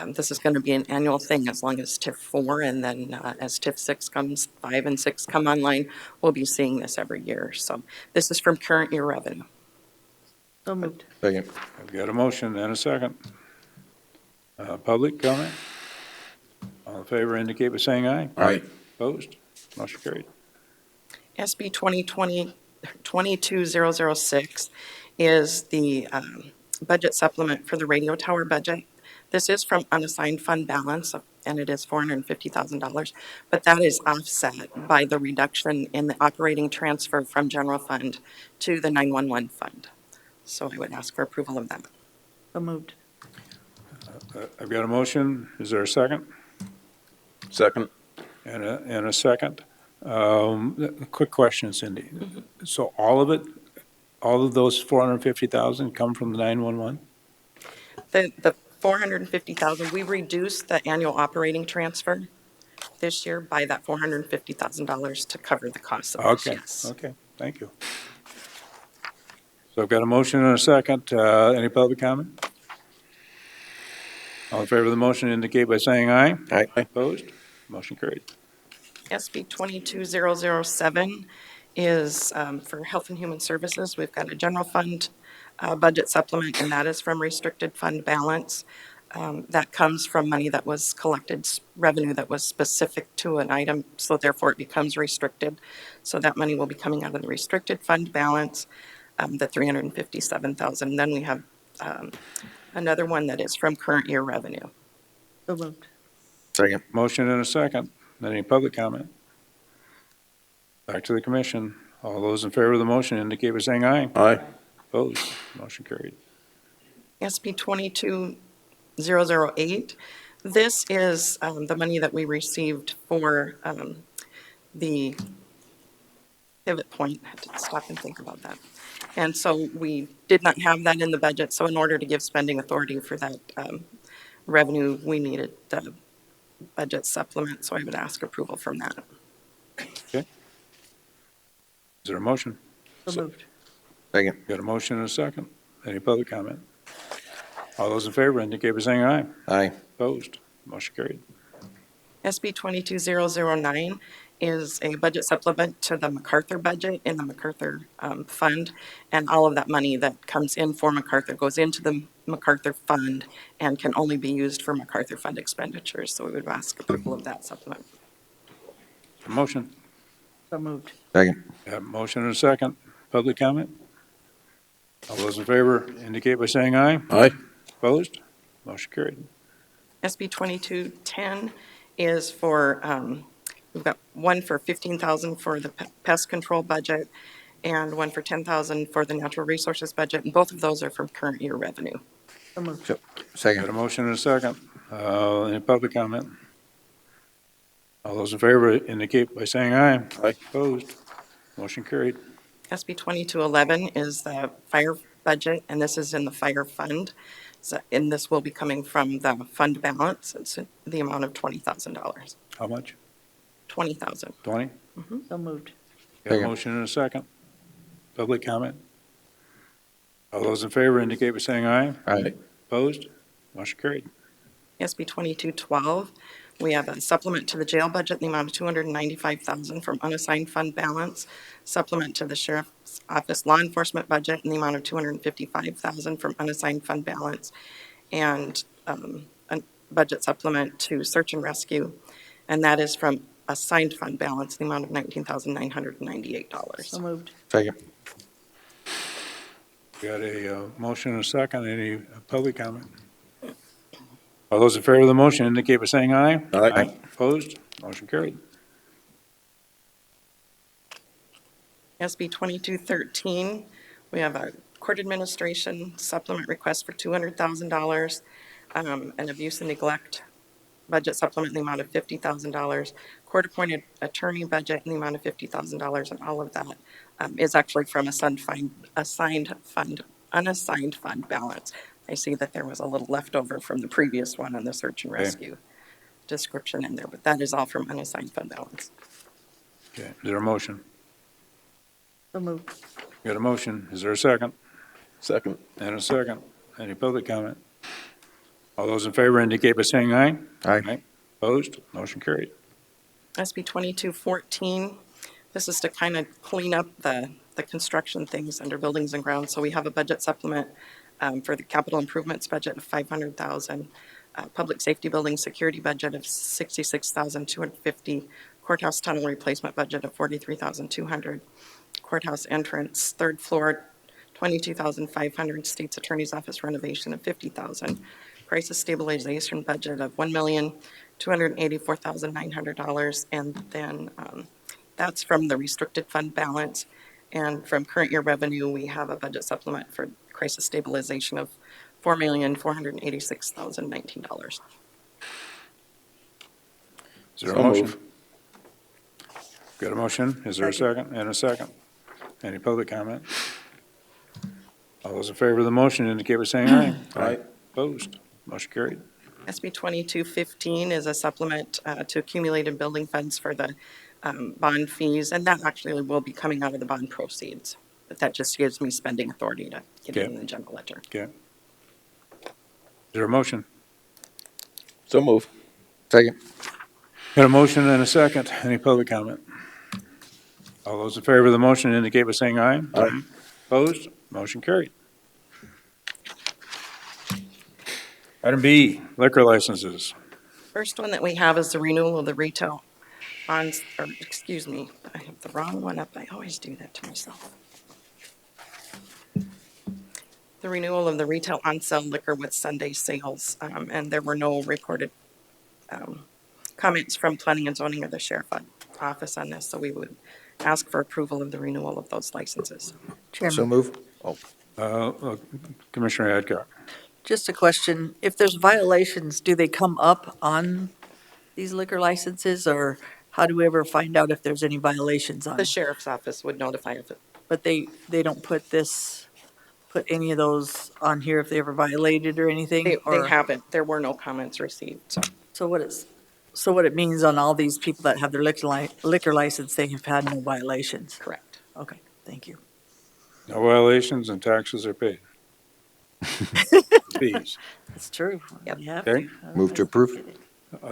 this is going to be an annual thing as long as TIF 4, and then as TIF 6 comes, 5 and 6 come online, we'll be seeing this every year. So this is from current year revenue. So moved. Second. I've got a motion and a second. Public comment? All in favor indicate by saying aye. Aye. Opposed? Motion carried. SB 22006 is the budget supplement for the radio tower budget. This is from unassigned fund balance, and it is $450,000, but that is offset by the reduction in the operating transfer from general fund to the 911 fund. So I would ask for approval of that. So moved. I've got a motion. Is there a second? Second. And a second. A quick question, Cindy. So all of those 450,000 come from the 911? The 450,000, we reduced the annual operating transfer this year by that $450,000 to cover the cost of this, Okay, yes. okay, thank you. So I've got a motion and a second. Any public comment? All in favor of the motion indicate by saying aye. Aye. Opposed? Motion carried. SB 22007 is for Health and Human Services. We've got a general fund budget supplement, and that is from restricted fund balance. That comes from money that was collected, revenue that was specific to an item, so therefore it becomes restricted. So that money will be coming out of the restricted fund balance, the $357,000. Then we have another one that is from current year revenue. So moved. Second. Motion and a second. Any public comment? Back to the commission. All those in favor of the motion indicate by saying aye. Aye. Opposed? Motion carried. SB 22008, this is the money that we received for the pivot point. I had to stop and think about that. And so we did not have that in the budget, so in order to give spending authority for that revenue, we needed the budget supplement, so I would ask approval from that. Is there a motion? So moved. Second. Got a motion and a second. Any public comment? All those in favor indicate by saying aye. Aye. Opposed? Motion carried. SB 22009 is a budget supplement to the MacArthur budget in the MacArthur fund. And all of that money that comes in for MacArthur goes into the MacArthur fund and can only be used for MacArthur fund expenditures. So we would ask approval of that supplement. A motion. So moved. Second. Got a motion and a second. Public comment? All those in favor indicate by saying aye. Aye. Opposed? Motion carried. SB 2210 is for, we've got one for 15,000 for the pest control budget and one for 10,000 for the natural resources budget, and both of those are from current year revenue. So moved. Got a Second. motion and a second. Any public comment? All those in favor indicate by saying aye. Aye. Opposed? Motion carried. SB 2211 is the fire budget, and this is in the fire fund. So, and this will be coming from the fund balance. It's the amount of $20,000. How much? 20,000. 20? So moved. Got a Second. motion and a second. Public comment? All those in favor indicate by saying aye. Aye. Opposed? Motion carried. SB 2212, we have a supplement to the jail budget in the amount of $295,000 from unassigned fund balance, supplement to the sheriff's office law enforcement budget in the amount of $255,000 from unassigned fund balance, and a budget supplement to search and rescue, and that is from assigned fund balance in the amount of $19,998. So moved. Second. Got a motion and a second. Any public comment? All those in favor of the motion indicate by saying aye. Aye. Opposed? Motion carried. SB 2213, we have a court administration supplement request for $200,000, an abuse and neglect budget supplement in the amount of $50,000, court-appointed attorney budget in the amount of $50,000, and all of that is actually from unassigned fund balance. I see that there was a little leftover from the previous one on the search and Okay. rescue description in there, but that is all from unassigned fund balance. Okay, is there a motion? So moved. Got a motion, is there a second? Second. And a second. Any public comment? All those in favor indicate by saying aye. Aye. Opposed? Motion carried. SB 2214, this is to kind of clean up the construction things under buildings and grounds. So we have a budget supplement for the capital improvements budget of $500,000, public safety building security budget of $66,250, courthouse tunnel replacement budget of $43,200, courthouse entrance, third floor, $22,500, state's attorney's office renovation of $50,000, crisis stabilization budget of $1,284,900, and then that's from the restricted fund balance. And from current year revenue, we have a budget supplement for crisis stabilization of $4,486,019. Is there a So motion? move. Got a motion, is there a second? And a second. Any public comment? All those in favor of the motion indicate by saying aye. Aye. Opposed? Motion carried. SB 2215 is a supplement to accumulated building funds for the bond fees, and that actually will be coming out of the bond proceeds. But that just gives me spending authority to get it in the general ledger. Okay. Is there a motion? So move. Second. Got a motion and a second. Any public comment? All those in favor of the motion indicate by saying aye. Aye. Opposed? Motion carried. Item B, liquor licenses. First one that we have is the renewal of the retail on, or excuse me, I have the wrong one up. I always do that to myself. The renewal of the retail on-sale liquor with Sunday sales, and there were no reported comments from planning and zoning or the sheriff office on this, so we would ask for approval of the renewal of those licenses. So Chairman, move. Commissioner Adcock. just a question. If there's violations, do they come up on these liquor licenses, or how do we ever find out if there's any violations on The it? sheriff's office would notify if it. But they don't put any of those on here if they ever violated or anything? They or- haven't. There were no comments received, so. So what it means on all these people that have their liquor license, they have had no violations? Correct. Okay, thank you. No violations and taxes are paid. Fees. That's true. Yep. You have Okay. to. Move to approve.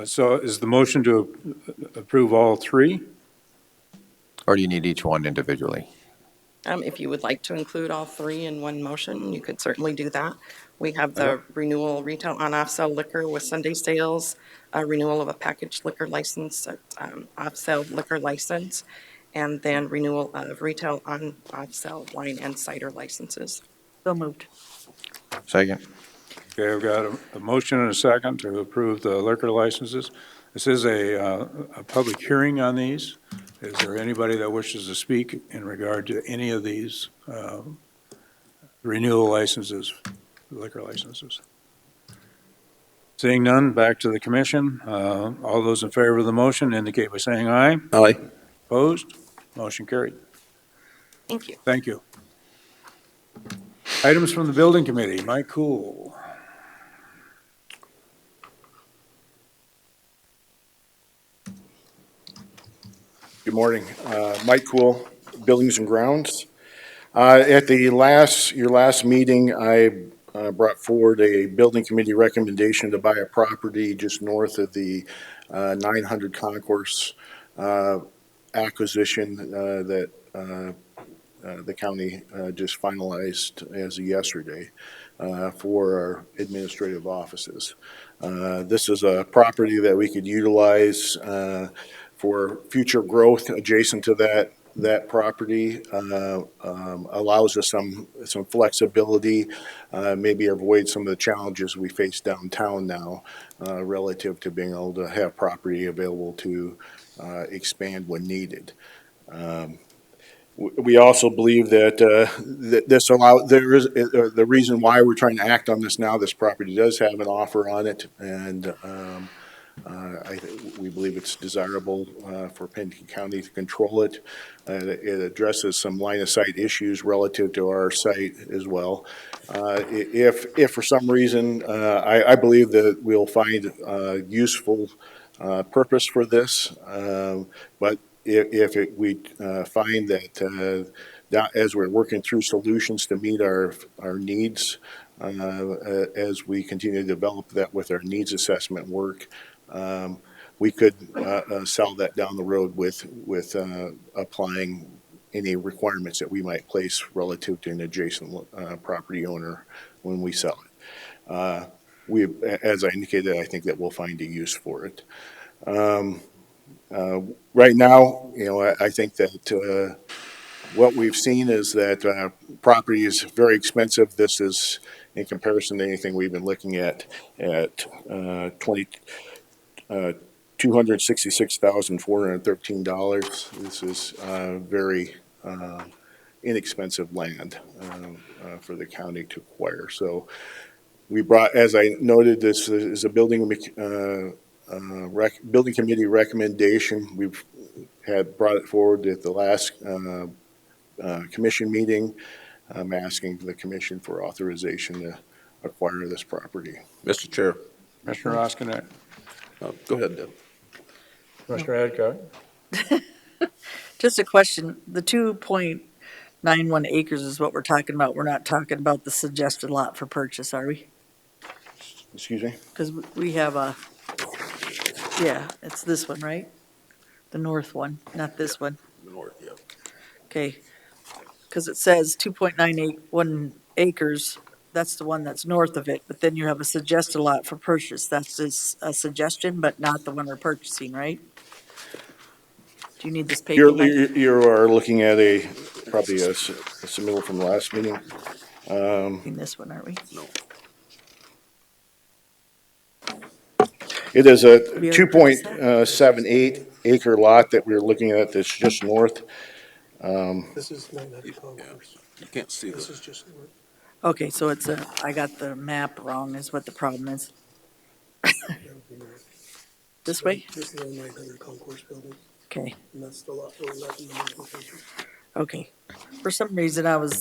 So is the motion to approve all three? Or do you need each one individually? If you would like to include all three in one motion, you could certainly do that. We have the renewal retail on off-sale liquor with Sunday sales, a renewal of a packaged liquor license, off-sale liquor license, and then renewal of retail on off-sale wine and cider licenses. So moved. Second. Okay, I've got a motion and a second to approve the liquor licenses. This is a public hearing on these. Is there anybody that wishes to speak in regard to any of these renewal licenses, liquor licenses? Seeing none, back to the commission. All those in favor of the motion indicate by saying aye. Aye. Opposed? Motion carried. Thank you. Thank you. Items from the building committee. Mike Cool. Good morning. Mike Cool, Buildings and Grounds. At your last meeting, I brought forward a building committee recommendation to buy a property just north of the 900 Concourse acquisition that the county just finalized as of yesterday for our administrative offices. This is a property that we could utilize for future growth adjacent to that property, allows us some flexibility, maybe avoid some of the challenges we face downtown now relative to being able to have property available to expand when needed. We also believe that the reason why we're trying to act on this now, this property does have an offer on it, and we believe it's desirable for Pennington County to control it. It addresses some line of sight issues relative to our site as well. If for some reason, I believe that we'll find useful purpose for this, but if we find that as we're working through solutions to meet our needs, as we continue to develop that with our needs assessment work, we could sell that down the road with applying any requirements that we might place relative to an adjacent property owner when we sell it. As I indicated, I think that we'll find a use for it. Right now, I think that what we've seen is that property is very expensive. This is, in comparison to anything we've been looking at $266,413. This is very inexpensive land for the county to acquire. So we brought, as I noted, this is a building committee recommendation. We've had brought it forward at the last commission meeting. I'm asking the commission for authorization to acquire this property. Mr. Chair. Commissioner Roskinek. Go ahead, Deb. Commissioner Adcock. Just a question, the 2.91 acres is what we're talking about. We're not talking about the suggested lot for purchase, are we? Excuse me? Because we have yeah, it's this one, right? The north one, not this one. North, yeah. Okay, because it says 2.981 acres, that's the one that's north of it, but then you have a suggested lot for purchase. That's just a suggestion, but not the one we're purchasing, right? Do you need this paper? Mike? You are looking at probably a submittal from the last meeting. In this one, aren't we? No. It is a 2.78 acre lot that we're looking at that's just north. This is 900 Concourse. You can't see This this. is just north. Okay, so I got the map wrong is what the problem is. That would be north. This way? This is the 900 Concourse building, Okay, and that's the lot we're letting them in. okay. For some reason I had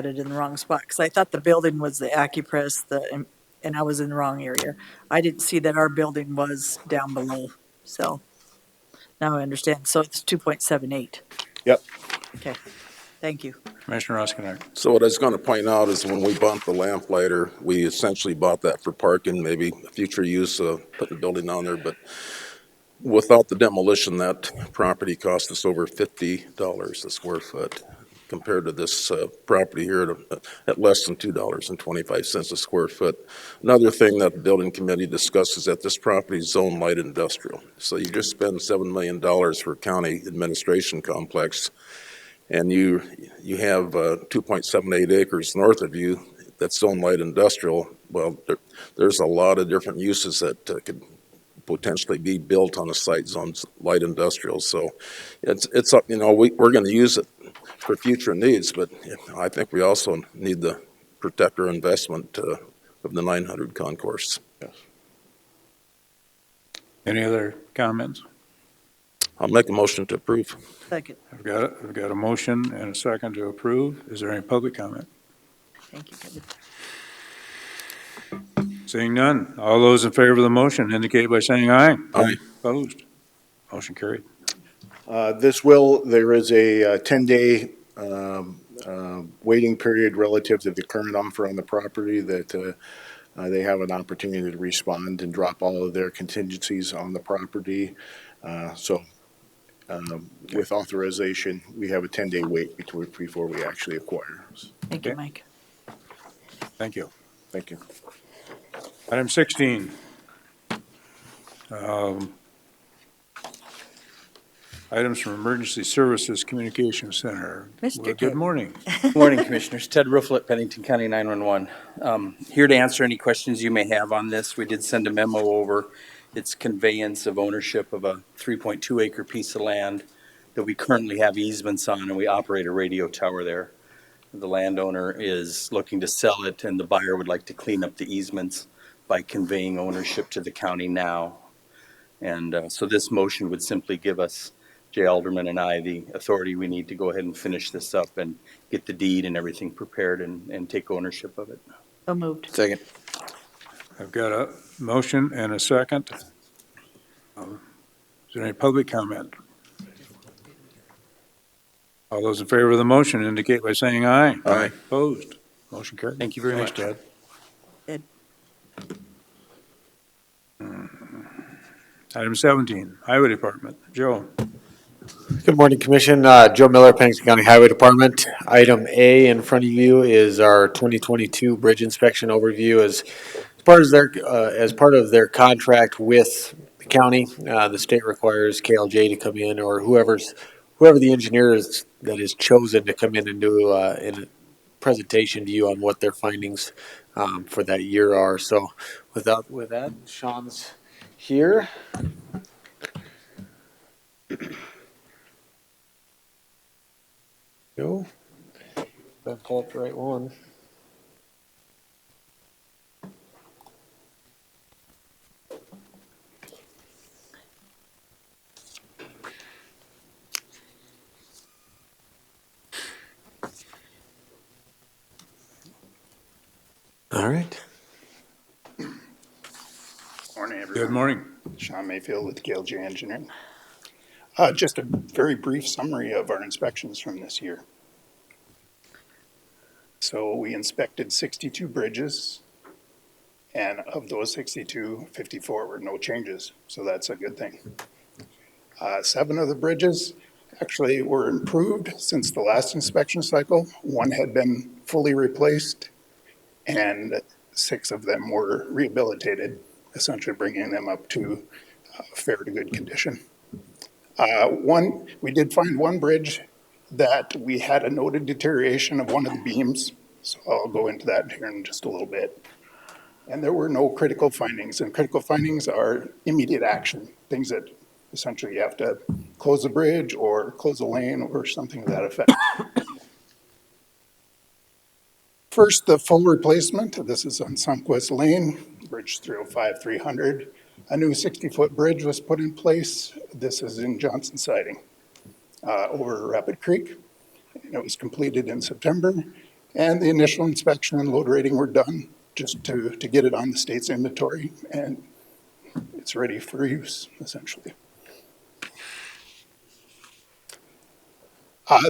it in the wrong spot because I thought the building was the Acupress, and I was in the wrong area. I didn't see that our building was down below, so now I understand. So it's 2.78. Yep. Okay, thank you. Commissioner Roskinek. So what I was going to point out is when we bought the lamplighter, we essentially bought that for parking, maybe future use of putting the building on there, but without the demolition, that property cost us over $50 a square foot compared to this property here at less than $2.25 a square foot. Another thing that the building committee discusses that this property is zone light industrial. So you just spend $7 million for a county administration complex, and you have 2.78 acres north of you that's zone light industrial. Well, there's a lot of different uses that could potentially be built on a site zone light industrial. So it's we're going to use it for future needs, but I think we also need to protect our investment of the 900 concourse. Yes. Any other comments? I'll make a motion to approve. Second, I've got a motion and a second to approve. Is there any public comment? thank you, Kevin. Seeing none. All those in favor of the motion indicate by saying aye. Aye. Opposed? Motion carried. There is a 10-day waiting period relative to the current offer on the property that they have an opportunity to respond and drop all of their contingencies on the property. With authorization, we have a 10-day wait before we actually acquire. Thank you, Okay. Mike. Thank you. Thank you. Item 16. Items from Emergency Services Communication Center. Mr. Well, Ted. good morning. Good morning, Commissioners. Ted Rufflet, Pennington County 911. Here to answer any questions you may have on this. We did send a memo over. It's conveyance of ownership of a 3.2 acre piece of land that we currently have easements on, and we operate a radio tower there. The landowner is looking to sell it, and the buyer would like to clean up the easements by conveying ownership to the county now. And so this motion would simply give us, Jay Alderman and I, the authority we need to go ahead and finish this up and get the deed and everything prepared and take ownership of it. So moved. Second. I've got a motion and a second. Is there any public comment? All those in favor of the motion indicate by saying aye. Aye. Opposed? Motion carried. Thank you very Thanks, much. Ted. Item 17, Highway Department. Joe. Good morning, Commission. Joe Miller, Pennington County Highway Department. Item A in front of you is our 2022 bridge inspection overview. As part of their contract with the county, the state requires KLJ to come in, or whoever the engineer is that is chosen to come in and do a presentation to you on what their findings for that year are. So with that, Sean's here. Go. Better pull up the right one. All right. Morning, everyone. Good morning. Sean Mayfield with KLJ Engineering. Just a very brief summary of our inspections from this year. So we inspected 62 bridges, and of those 62, 54 were no changes, so that's a good thing. 7 of the bridges actually were improved since the last inspection cycle. 1 had been fully replaced, and 6 of them were rehabilitated, essentially bringing them up to fair to good condition. We did find one bridge that we had a noted deterioration of one of the beams, so I'll go into that here in just a little bit. And there were no critical findings, and critical findings are immediate action, things that essentially you have to close the bridge or close a lane or something to that effect. First, the full replacement. This is on Sunquest Lane, Bridge 305-300. A new 60-foot bridge was put in place. This is in Johnson Siding over Rapid Creek. And it was completed in September. And the initial inspection and load rating were done just to get it on the state's inventory. And it's ready for use, essentially.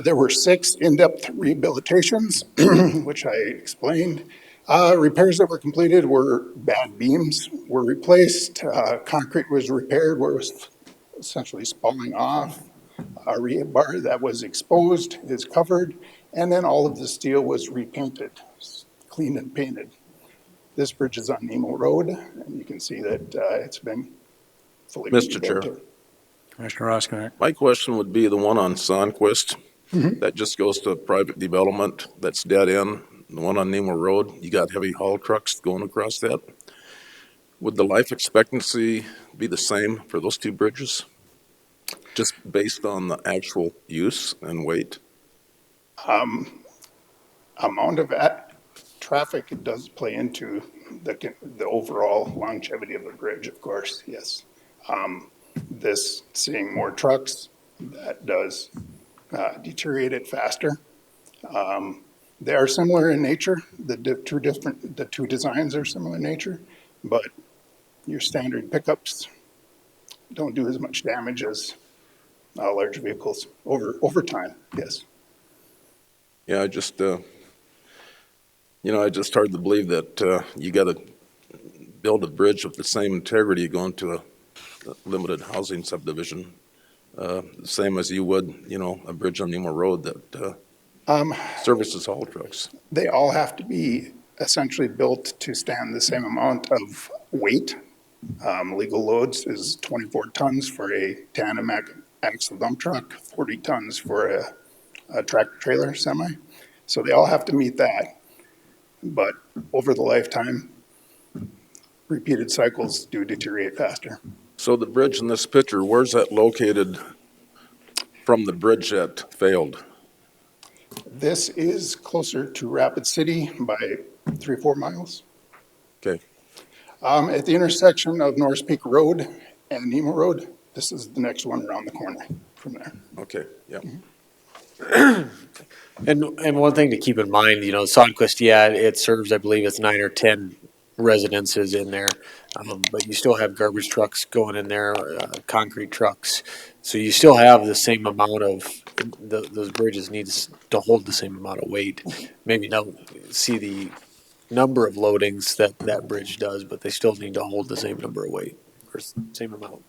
There were 6 in-depth rehabilitations, which I explained. Repairs that were completed were bad beams were replaced, concrete was repaired where it was essentially spalling off. A rebar that was exposed is covered, and then all of the steel was repainted, cleaned and painted. This bridge is on Nemo Road, and you can see that it's been fully Mr. Chair. rebuilt. Commissioner Roskinek. My question would be the one on Sunquest. That just goes to private development, that's dead end. The one on Nemo Road, you got heavy haul trucks going across that. Would the life expectancy be the same for those 2 bridges? Just based on the actual use and weight? Amount of traffic does play into the overall longevity of the bridge, of course, yes. Seeing more trucks, that does deteriorate it faster. They are similar in nature. The two designs are similar in nature, but your standard pickups don't do as much damage as large vehicles over time. Yes. Yeah, I just hard to believe that you got to build a bridge with the same integrity going to a limited housing subdivision, same as you would, a bridge on Nemo Road that services haul trucks. They all have to be essentially built to stand the same amount of weight. Legal loads is 24 tons for a tandem axle dump truck, 40 tons for a tractor trailer semi. So they all have to meet that. But over the lifetime, repeated cycles do deteriorate faster. So the bridge in this picture, where's that located from the bridge that failed? This is closer to Rapid City by 3 or 4 miles. Okay, At the intersection of Norris Peak Road and Nemo Road, this is the next one around the corner from there. okay, yeah. And one thing to keep in mind, you know, Sodquist, yeah, it serves, I believe it's 9 or 10 residences in there. But you still have garbage trucks going in there, concrete trucks. So you still have the same amount of, those bridges need to hold the same amount of weight. Maybe not see the number of loadings that bridge does, but they still need to hold the same number of weight or same amount.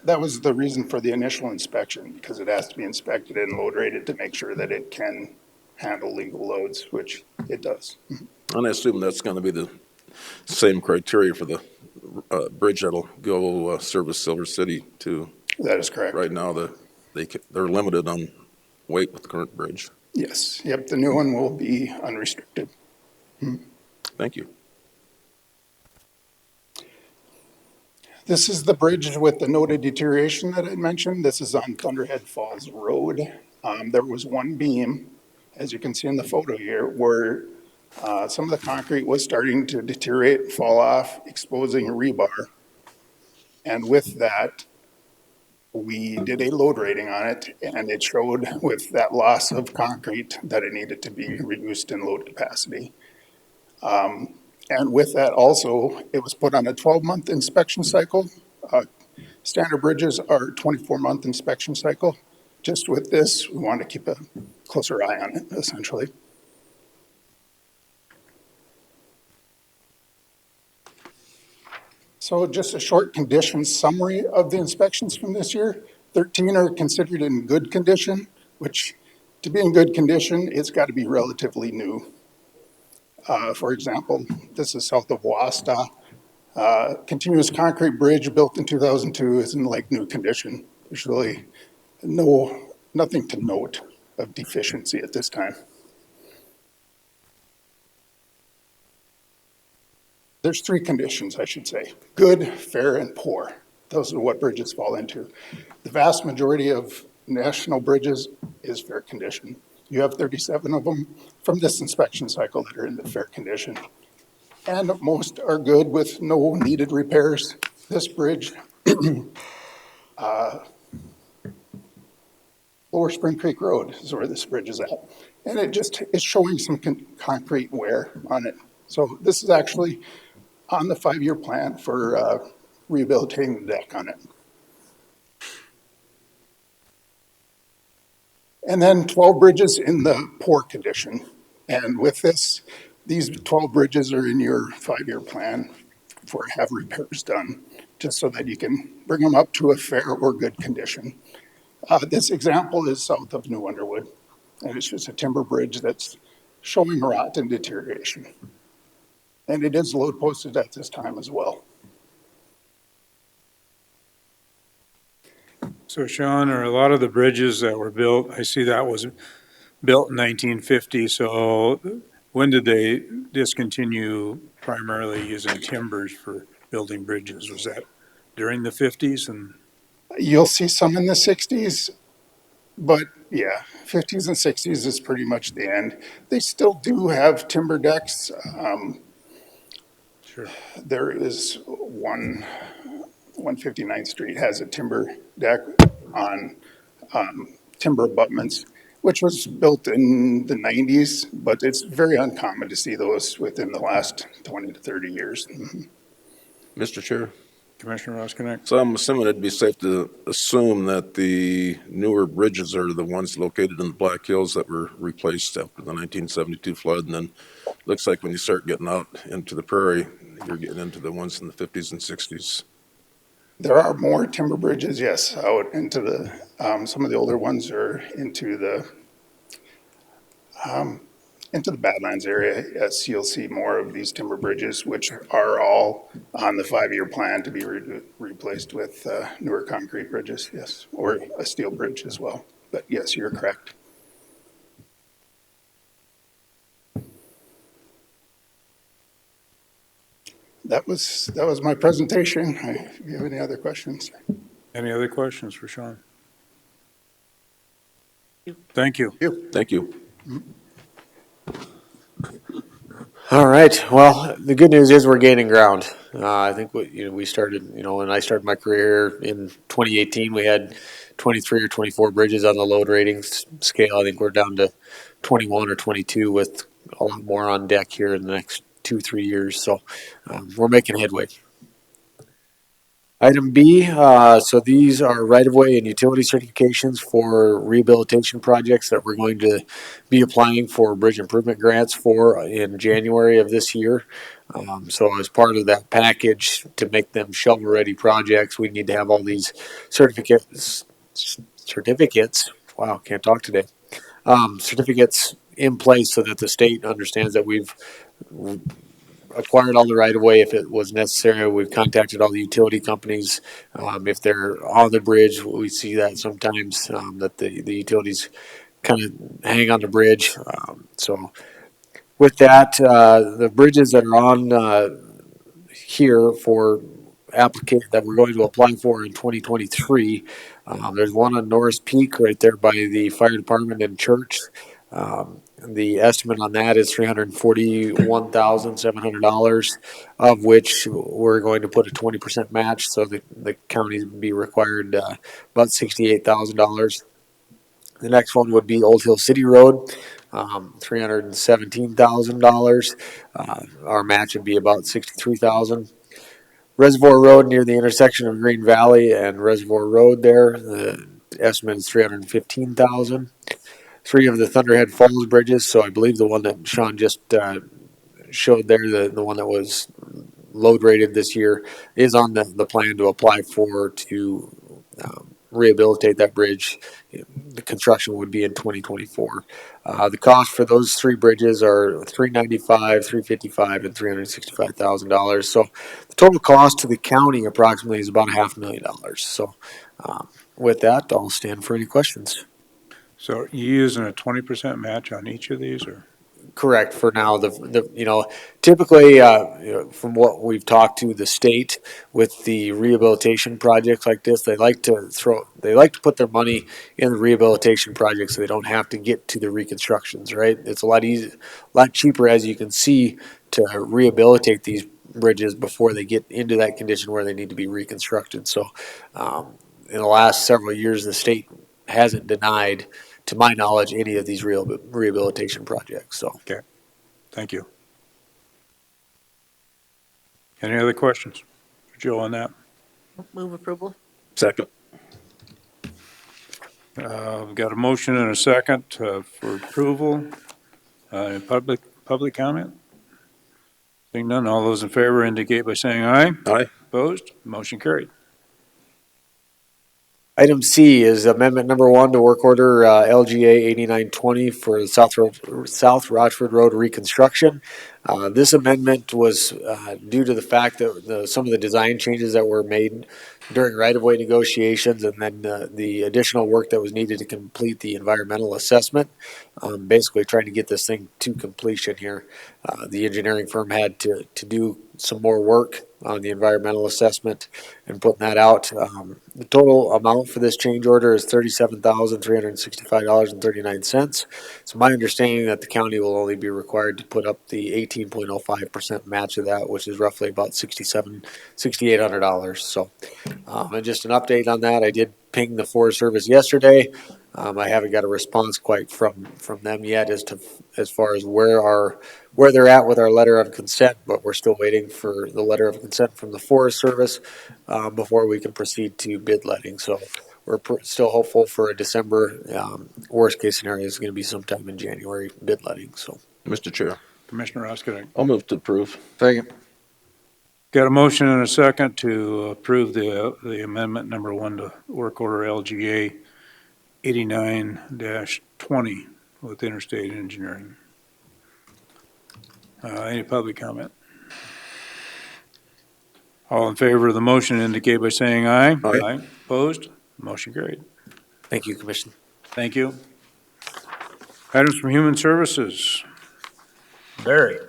That was the reason for the initial inspection, because it has to be inspected and load rated to make sure that it can handle legal loads, which it does. And I assume that's going to be the same criteria for the bridge that'll go service Silver City too. That is correct. Right now, they're limited on weight with the current bridge. Yes, yep, the new one will be unrestricted. Thank you. This is the bridge with the noted deterioration that I mentioned. This is on Thunderhead Falls Road. There was one beam, as you can see in the photo here, where some of the concrete was starting to deteriorate, fall off, exposing rebar. And with that, we did a load rating on it, and it showed with that loss of concrete that it needed to be reduced in load capacity. And with that also, it was put on a 12-month inspection cycle. Standard bridges are 24-month inspection cycle. Just with this, we want to keep a closer eye on it, essentially. So just a short condition summary of the inspections from this year. 13 are considered in good condition, which to be in good condition, it's got to be relatively new. For example, this is south of Wasta. Continuous concrete bridge built in 2002 is in like new condition. There's really nothing to note of deficiency at this time. There's 3 conditions, I should say: good, fair, and poor. Those are what bridges fall into. The vast majority of national bridges is fair condition. You have 37 of them from this inspection cycle that are in the fair condition. And most are good with no needed repairs. This bridge, Lower Spring Creek Road is where this bridge is at. And it just is showing some concrete wear on it. So this is actually on the 5-year plan for rehabilitating the deck on it. And then 12 bridges in the poor condition. And with this, these 12 bridges are in your 5-year plan for have repairs done, just so that you can bring them up to a fair or good condition. This example is south of New Underwood, and it's just a timber bridge that's showing rot and deterioration. And it is load posted at this time as well. So Sean, are a lot of the bridges that were built, I see that was built in 1950, so when did they discontinue primarily using timbers for building bridges? Was that during the 50s? And you'll see some in the 60s, but yeah, 50s and 60s is pretty much the end. They still do have timber decks. Sure. There is 159th Street has a timber deck on timber abutments, which was built in the 90s, but it's very uncommon to see those within the last 20 to 30 years. Mr. Chair, Commissioner Roskinek? so I'm assuming it'd be safe to assume that the newer bridges are the ones located in the Black Hills that were replaced after the 1972 flood, and then looks like when you start getting out into the prairie, you're getting into the ones in the 50s and 60s. There are more timber bridges, yes, out into the, some of the older ones are into the Badlands area. Yes, you'll see more of these timber bridges, which are all on the 5-year plan to be replaced with newer concrete bridges, yes, or a steel bridge as well. But yes, you're correct. That was my presentation. If you have any other questions. Any other questions for Sean? Thank you. Thank you. All right. Well, the good news is we're gaining ground. I think we started, when I started my career in 2018, we had 23 or 24 bridges on the load ratings scale. I think we're down to 21 or 22 with a lot more on deck here in the next 2-3 years. So we're making headway. Item B, so these are right-of-way and utility certifications for rehabilitation projects that we're going to be applying for bridge improvement grants for in January of this year. So as part of that package to make them shovel-ready projects, we need to have all these certificates, wow, can't talk today, certificates in place so that the state understands that we've acquired all the right of way if it was necessary. We've contacted all the utility companies. If they're on the bridge, we see that sometimes that the utilities kind of hang on the bridge. So with that, the bridges that are on here for applicant that we're going to apply for in 2023. There's one on Norris Peak right there by the fire department and church. The estimate on that is $341,700, of which we're going to put a 20% match, so the county would be required about $68,000. The next one would be Old Hill City Road, $317,000. Our match would be about $63,000. Reservoir Road near the intersection of Green Valley and Reservoir Road there, the estimate is $315,000. 3 of the Thunderhead Falls bridges, so I believe the one that Sean just showed there, the one that was load rated this year, is on the plan to apply for to rehabilitate that bridge. The construction would be in 2024. The cost for those 3 bridges are $395,000, $355,000, and $365,000. So the total cost to the county approximately is about $500,000. So with that, I'll stand for any questions. So you using a 20% match on each of these, or? Correct for now. Typically, from what we've talked to the state with the rehabilitation projects like this, they like to put their money in the rehabilitation projects so they don't have to get to the reconstructions, right? It's a lot cheaper, as you can see, to rehabilitate these bridges before they get into that condition where they need to be reconstructed. So, in the last several years, the state hasn't denied, to my knowledge, any of these rehabilitation projects. So, okay, thank you. Any other questions for Joe on that? Move approval. Second. We've got a motion and a second for approval. Public comment? Seeing none, all those in favor indicate by saying aye. Aye. Opposed? Motion carried. item C is amendment number 1 to work order LGA 8920 for the South Rochford Road reconstruction. This amendment was due to the fact that some of the design changes that were made during right-of-way negotiations, and then the additional work that was needed to complete the environmental assessment. Basically trying to get this thing to completion here. The engineering firm had to do some more work on the environmental assessment and putting that out. The total amount for this change order is $37,365.39. It's my understanding that the county will only be required to put up the 18.05% match of that, which is roughly about $6,800. So, and just an update on that, I did ping the Forest Service yesterday. I haven't got a response quite from them yet as far as where they're at with our letter of consent, but we're still waiting for the letter of consent from the Forest Service before we can proceed to bid letting. So we're still hopeful for a December. Worst case scenario is going to be sometime in January bid letting. So, Mr. Chair, Commissioner Oskinen. I'll move to approve. Second. Got a motion and a second to approve the amendment number 1 to work order LGA 89-20 with Interstate Engineering. Any public comment? All in favor of the motion indicate by saying aye. Aye. Opposed? Motion carried. thank you, Commissioner. Thank you. Items from Human Services. Barry.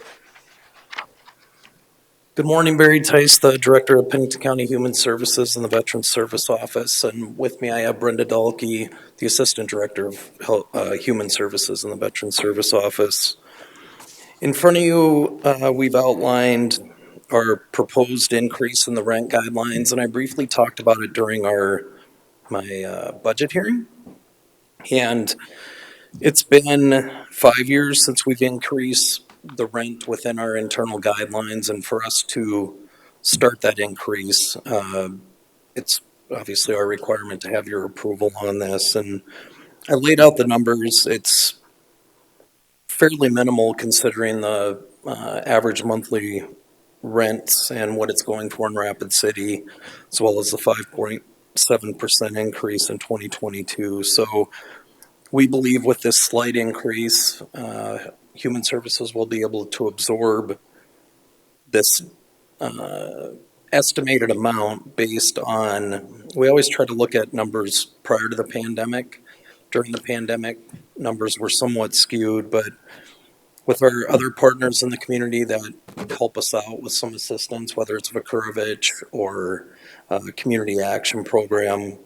Good morning, Barry Tice, the Director of Pennington County Human Services and the Veterans Service Office. And with me, I have Brenda Dahlke, the Assistant Director of Human Services and the Veterans Service Office. In front of you, we've outlined our proposed increase in the rent guidelines, and I briefly talked about it during my budget hearing. And it's been 5 years since we've increased the rent within our internal guidelines, and for us to start that increase, it's obviously our requirement to have your approval on this. And I laid out the numbers. It's fairly minimal considering the average monthly rents and what it's going for in Rapid City, as well as the 5.7% increase in 2022. So we believe with this slight increase, Human Services will be able to absorb this estimated amount based on, we always try to look at numbers prior to the pandemic. During the pandemic, numbers were somewhat skewed, but with our other partners in the community that help us out with some assistance, whether it's Vukurovich or the Community Action Program,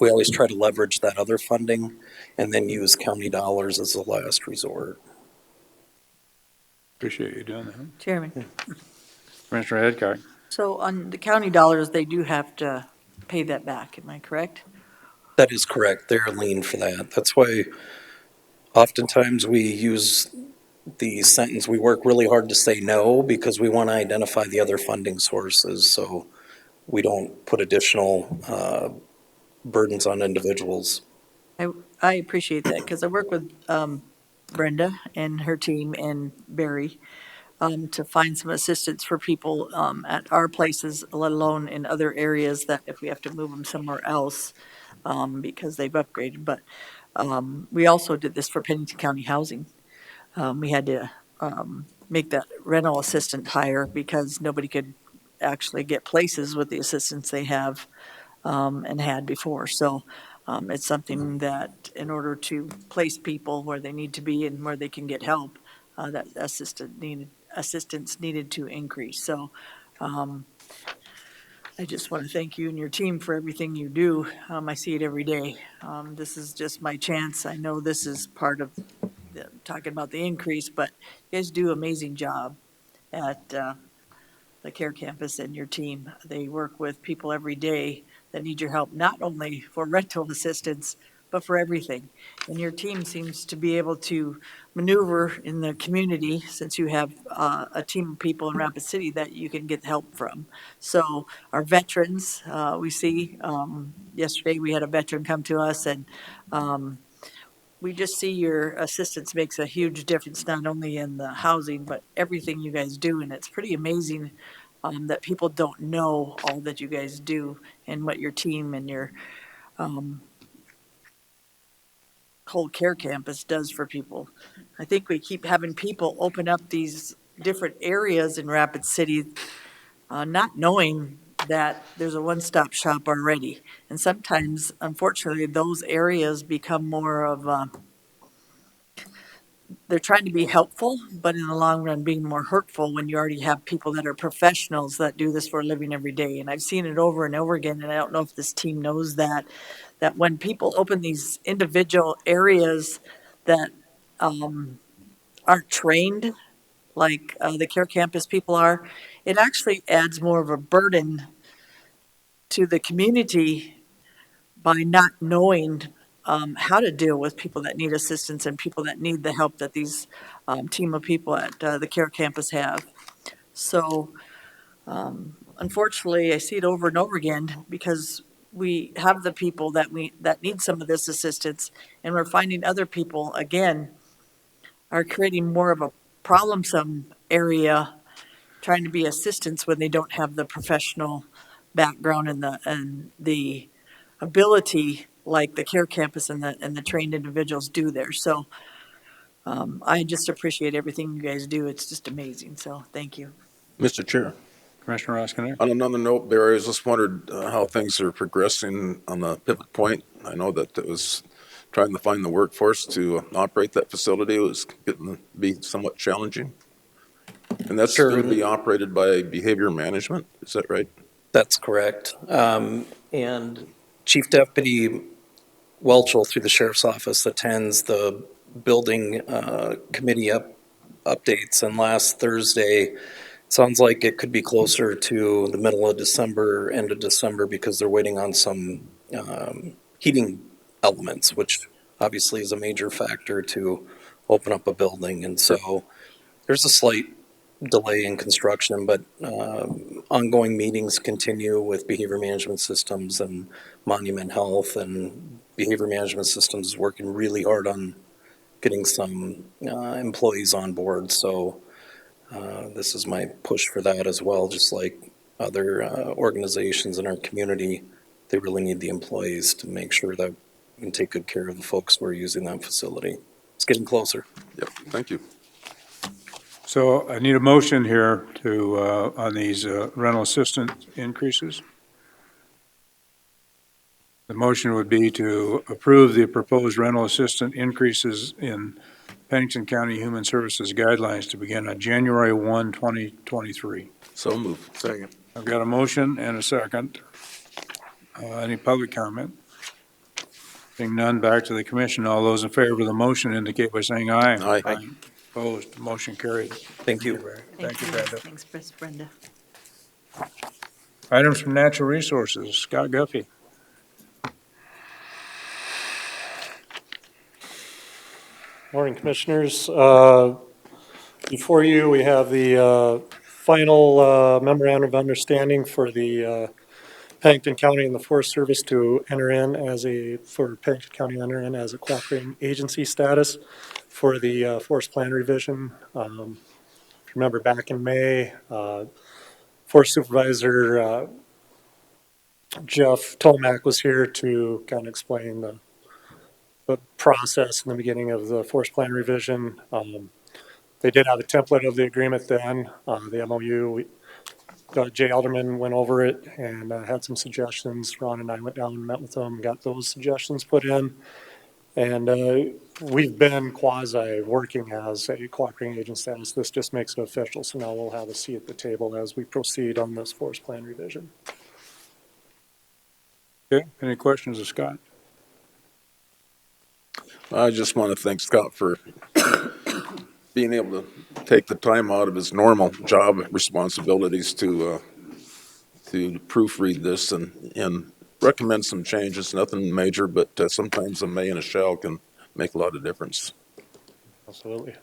we always try to leverage that other funding and then use county dollars as the last resort. Appreciate you doing that. Chairman, Commissioner Hadcock. so on the county dollars, they do have to pay that back, am I correct? That is correct. They're lean for that. That's why oftentimes we use the sentence, we work really hard to say no because we want to identify the other funding sources so we don't put additional burdens on individuals. I appreciate that because I work with Brenda and her team and Barry to find some assistance for people at our places, let alone in other areas that if we have to move them somewhere else because they've upgraded. But we also did this for Pennington County Housing. We had to make that rental assistant higher because nobody could actually get places with the assistance they have and had before. So it's something that in order to place people where they need to be and where they can get help, that assistance needed to increase. So I just want to thank you and your team for everything you do. I see it every day. This is just my chance. I know this is part of talking about the increase, but you guys do an amazing job at the Care Campus and your team. They work with people every day that need your help, not only for rental assistance, but for everything. And your team seems to be able to maneuver in the community since you have a team of people in Rapid City that you can get help from. So our veterans, we see, yesterday we had a veteran come to us and we just see your assistance makes a huge difference, not only in the housing, but everything you guys do. And it's pretty amazing that people don't know all that you guys do and what your team and your whole Care Campus does for people. I think we keep having people open up these different areas in Rapid City, not knowing that there's a one-stop shop already. And sometimes, unfortunately, those areas become more of they're trying to be helpful, but in the long run being more hurtful when you already have people that are professionals that do this for a living every day. And I've seen it over and over again, and I don't know if this team knows that when people open these individual areas that aren't trained, like the Care Campus people are, it actually adds more of a burden to the community by not knowing how to deal with people that need assistance and people that need the help that these team of people at the Care Campus have. So unfortunately, I see it over and over again because we have the people that need some of this assistance, and we're finding other people, again, are creating more of a problemsome area, trying to be assistants when they don't have the professional background and the ability like the Care Campus and the trained individuals do there. So I just appreciate everything you guys do. It's just amazing. So thank you. Mr. Chair. Commissioner Roskinek. On another note, Barry, I just wondered how things are progressing on the Pivot Point. I know that it was trying to find the workforce to operate that facility was getting to be somewhat challenging. And that's Sure. going to be operated by behavior management, is that right? That's correct. And Chief Deputy Welchel, through the Sheriff's Office, attends the building committee updates. And last Thursday, sounds like it could be closer to the middle of December, end of December, because they're waiting on some heating elements, which obviously is a major factor to open up a building. And so there's a slight delay in construction, but ongoing meetings continue with behavior management systems and Monument Health, and behavior management systems is working really hard on getting some employees on board. So this is my push for that as well. Just like other organizations in our community, they really need the employees to make sure that we can take good care of the folks who are using that facility. It's getting closer. Yep, thank you. So I need a motion here to, on these rental assistant increases. The motion would be to approve the proposed rental assistant increases in Pennington County Human Services guidelines to begin on January 1, 2023. So move. Second. I've got a motion and a second. Any public comment? Seeing none, back to the commission. All those in favor of the motion indicate by saying aye. Aye. Opposed, motion carried. Thank you. Thank you, Brenda. Thanks, Miss Brenda. Items from Natural Resources, Scott Guffey. Morning, Commissioners. Before you, we have the final memorandum of understanding for the Pennington County and the Forest Service to enter in for Pennington County enter in as a cooperating agency status for the forest plan revision. If you remember back in May, Forest Supervisor Jeff Tomac was here to kind of explain the process in the beginning of the forest plan revision. They did have a template of the agreement then, the MOU. Jay Alderman went over it and had some suggestions. Ron and I went down and met with them, got those suggestions put in. And we've been quasi-working as a cooperating agent status. This just makes it official, so now we'll have a seat at the table as we proceed on this forest plan revision. Okay, any questions of Scott? I just want to thank Scott for being able to take the time out of his normal job responsibilities to proofread this and recommend some changes. Nothing major, but sometimes a may and a shall can make a lot of difference. Absolutely.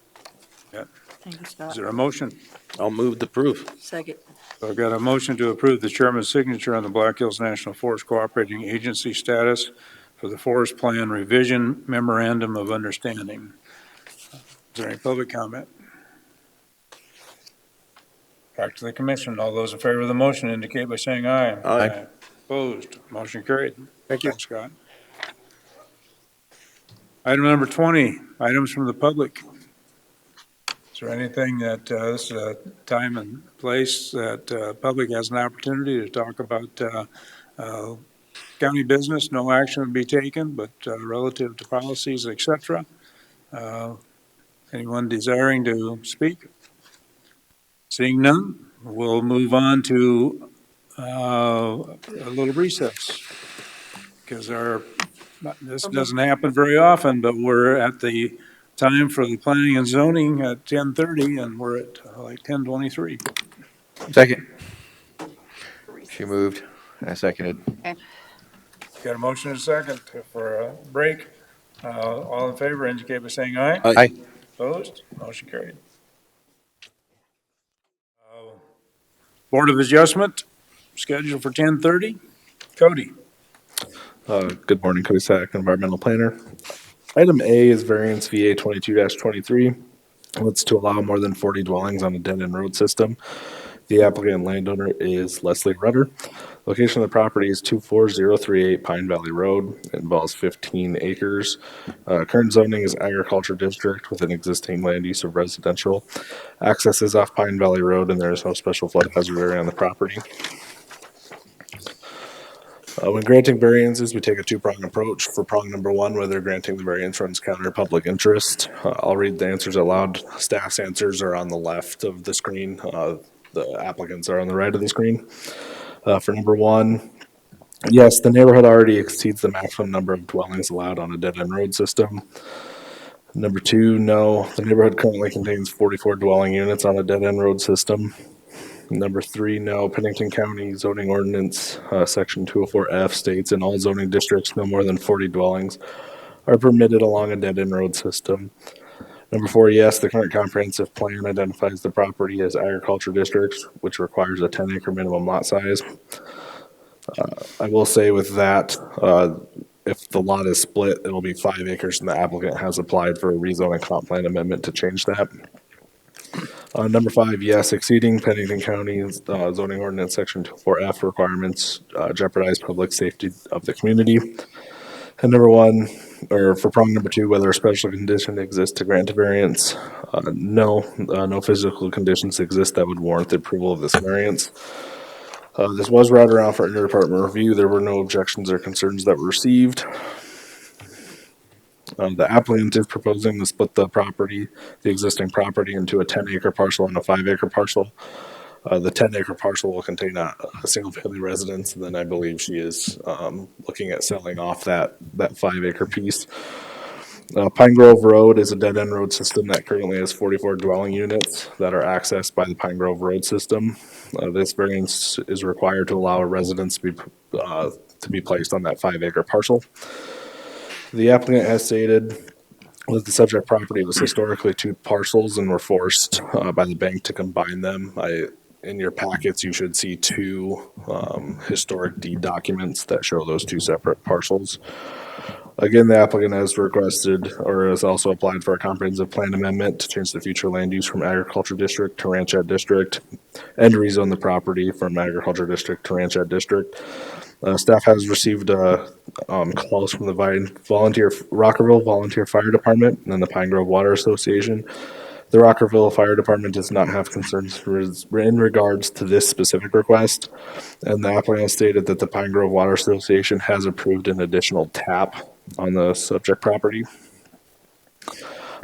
Yeah. Thank you, Scott. Is there a motion? I'll move to approve. Second. So I've got a motion to approve the chairman's signature on the Black Hills National Forest Cooperating Agency status for the Forest Plan Revision Memorandum of Understanding. Is there any public comment? Back to the commission. All those in favor of the motion indicate by saying aye. Aye. Opposed, motion carried. Thank you. Thanks, Scott. Item number 20, items from the public. Is there anything that, this is a time and place that public has an opportunity to talk about county business? No action would be taken, but relative to policies, et cetera. Anyone desiring to speak? Seeing none, we'll move on to a little recess. Because this doesn't happen very often, but we're at the time for the planning and zoning at 10:30, and we're at like 10:23. Second. She moved. I seconded. Got a motion and a second for a break. All in favor indicate by saying aye. Aye. Opposed? Motion carried. Board of Adjustment, scheduled for 10:30. Cody. Good morning, Cody Sack, Environmental Planner. Item A is variance VA 22-23. It's to allow more than 40 dwellings on a dead-end road system. The applicant and landowner is Leslie Rudder. Location of the property is 24038 Pine Valley Road. It involves 15 acres. Current zoning is agriculture district with an existing land use of residential. Access is off Pine Valley Road and there is no special flood hazard area on the property. When granting variances, we take a two-pronged approach. For prong number one, whether granting the variance runs counter to public interest. I'll read the answers aloud. Staff's answers are on the left of the screen. The applicants are on the right of the screen. For number one, yes, the neighborhood already exceeds the maximum number of dwellings allowed on a dead-end road system. Number two, no, the neighborhood currently contains 44 dwelling units on a dead-end road system. Number three, no, Pennington County zoning ordinance, section 204F states in all zoning districts, no more than 40 dwellings are permitted along a dead-end road system. Number four, yes, the current comprehensive plan identifies the property as agriculture districts, which requires a 10-acre minimum lot size. I will say with that, if the lot is split, it'll be 5 acres, and the applicant has applied for a rezoning comp plan amendment to change that. Number five, yes, exceeding Pennington County's zoning ordinance section 4F requirements jeopardize public safety of the community. And number one, or for prong number two, whether a special condition exists to grant a variance, no, no physical conditions exist that would warrant the approval of this variance. This was routed around for interdepartment review. There were no objections or concerns that were received. The applicant is proposing to split the property, the existing property, into a 10-acre parcel and a 5-acre parcel. The 10-acre parcel will contain a single-family residence, and then I believe she is looking at selling off that 5-acre piece. Pine Grove Road is a dead-end road system that currently has 44 dwelling units that are accessed by the Pine Grove Road system. This variance is required to allow a residence to be placed on that 5-acre parcel. The applicant has stated that the subject property was historically two parcels and were forced by the bank to combine them. In your packets, you should see two historic deed documents that show those two separate parcels. Again, the applicant has requested or has also applied for a comprehensive plan amendment to change the future land use from agriculture district to ranchette district and rezone the property from agriculture district to ranchette district. Staff has received calls from the Rockerville Volunteer Fire Department and the Pine Grove Water Association. The Rockerville Fire Department does not have concerns in regards to this specific request, and the applicant has stated that the Pine Grove Water Association has approved an additional tap on the subject property.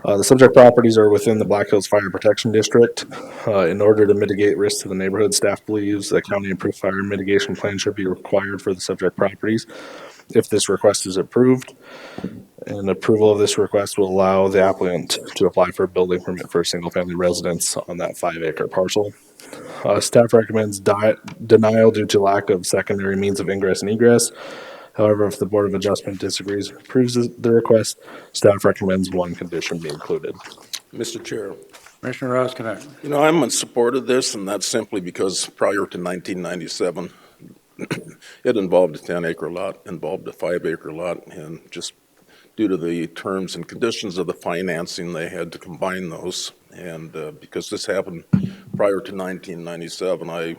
The subject properties are within the Black Hills Fire Protection District. In order to mitigate risks to the neighborhood, staff believes a county-approved fire mitigation plan should be required for the subject properties. If this request is approved, and approval of this request will allow the applicant to apply for a building permit for a single-family residence on that 5-acre parcel. Staff recommends denial due to lack of secondary means of ingress and egress. However, if the Board of Adjustment disagrees and approves the request, staff recommends one condition be included. Mr. Chair, Commissioner Roskinek. I'm in support of this, and that's simply because prior to 1997, it involved a 10-acre lot, involved a 5-acre lot, and just due to the terms and conditions of the financing, they had to combine those. And because this happened prior to 1997, I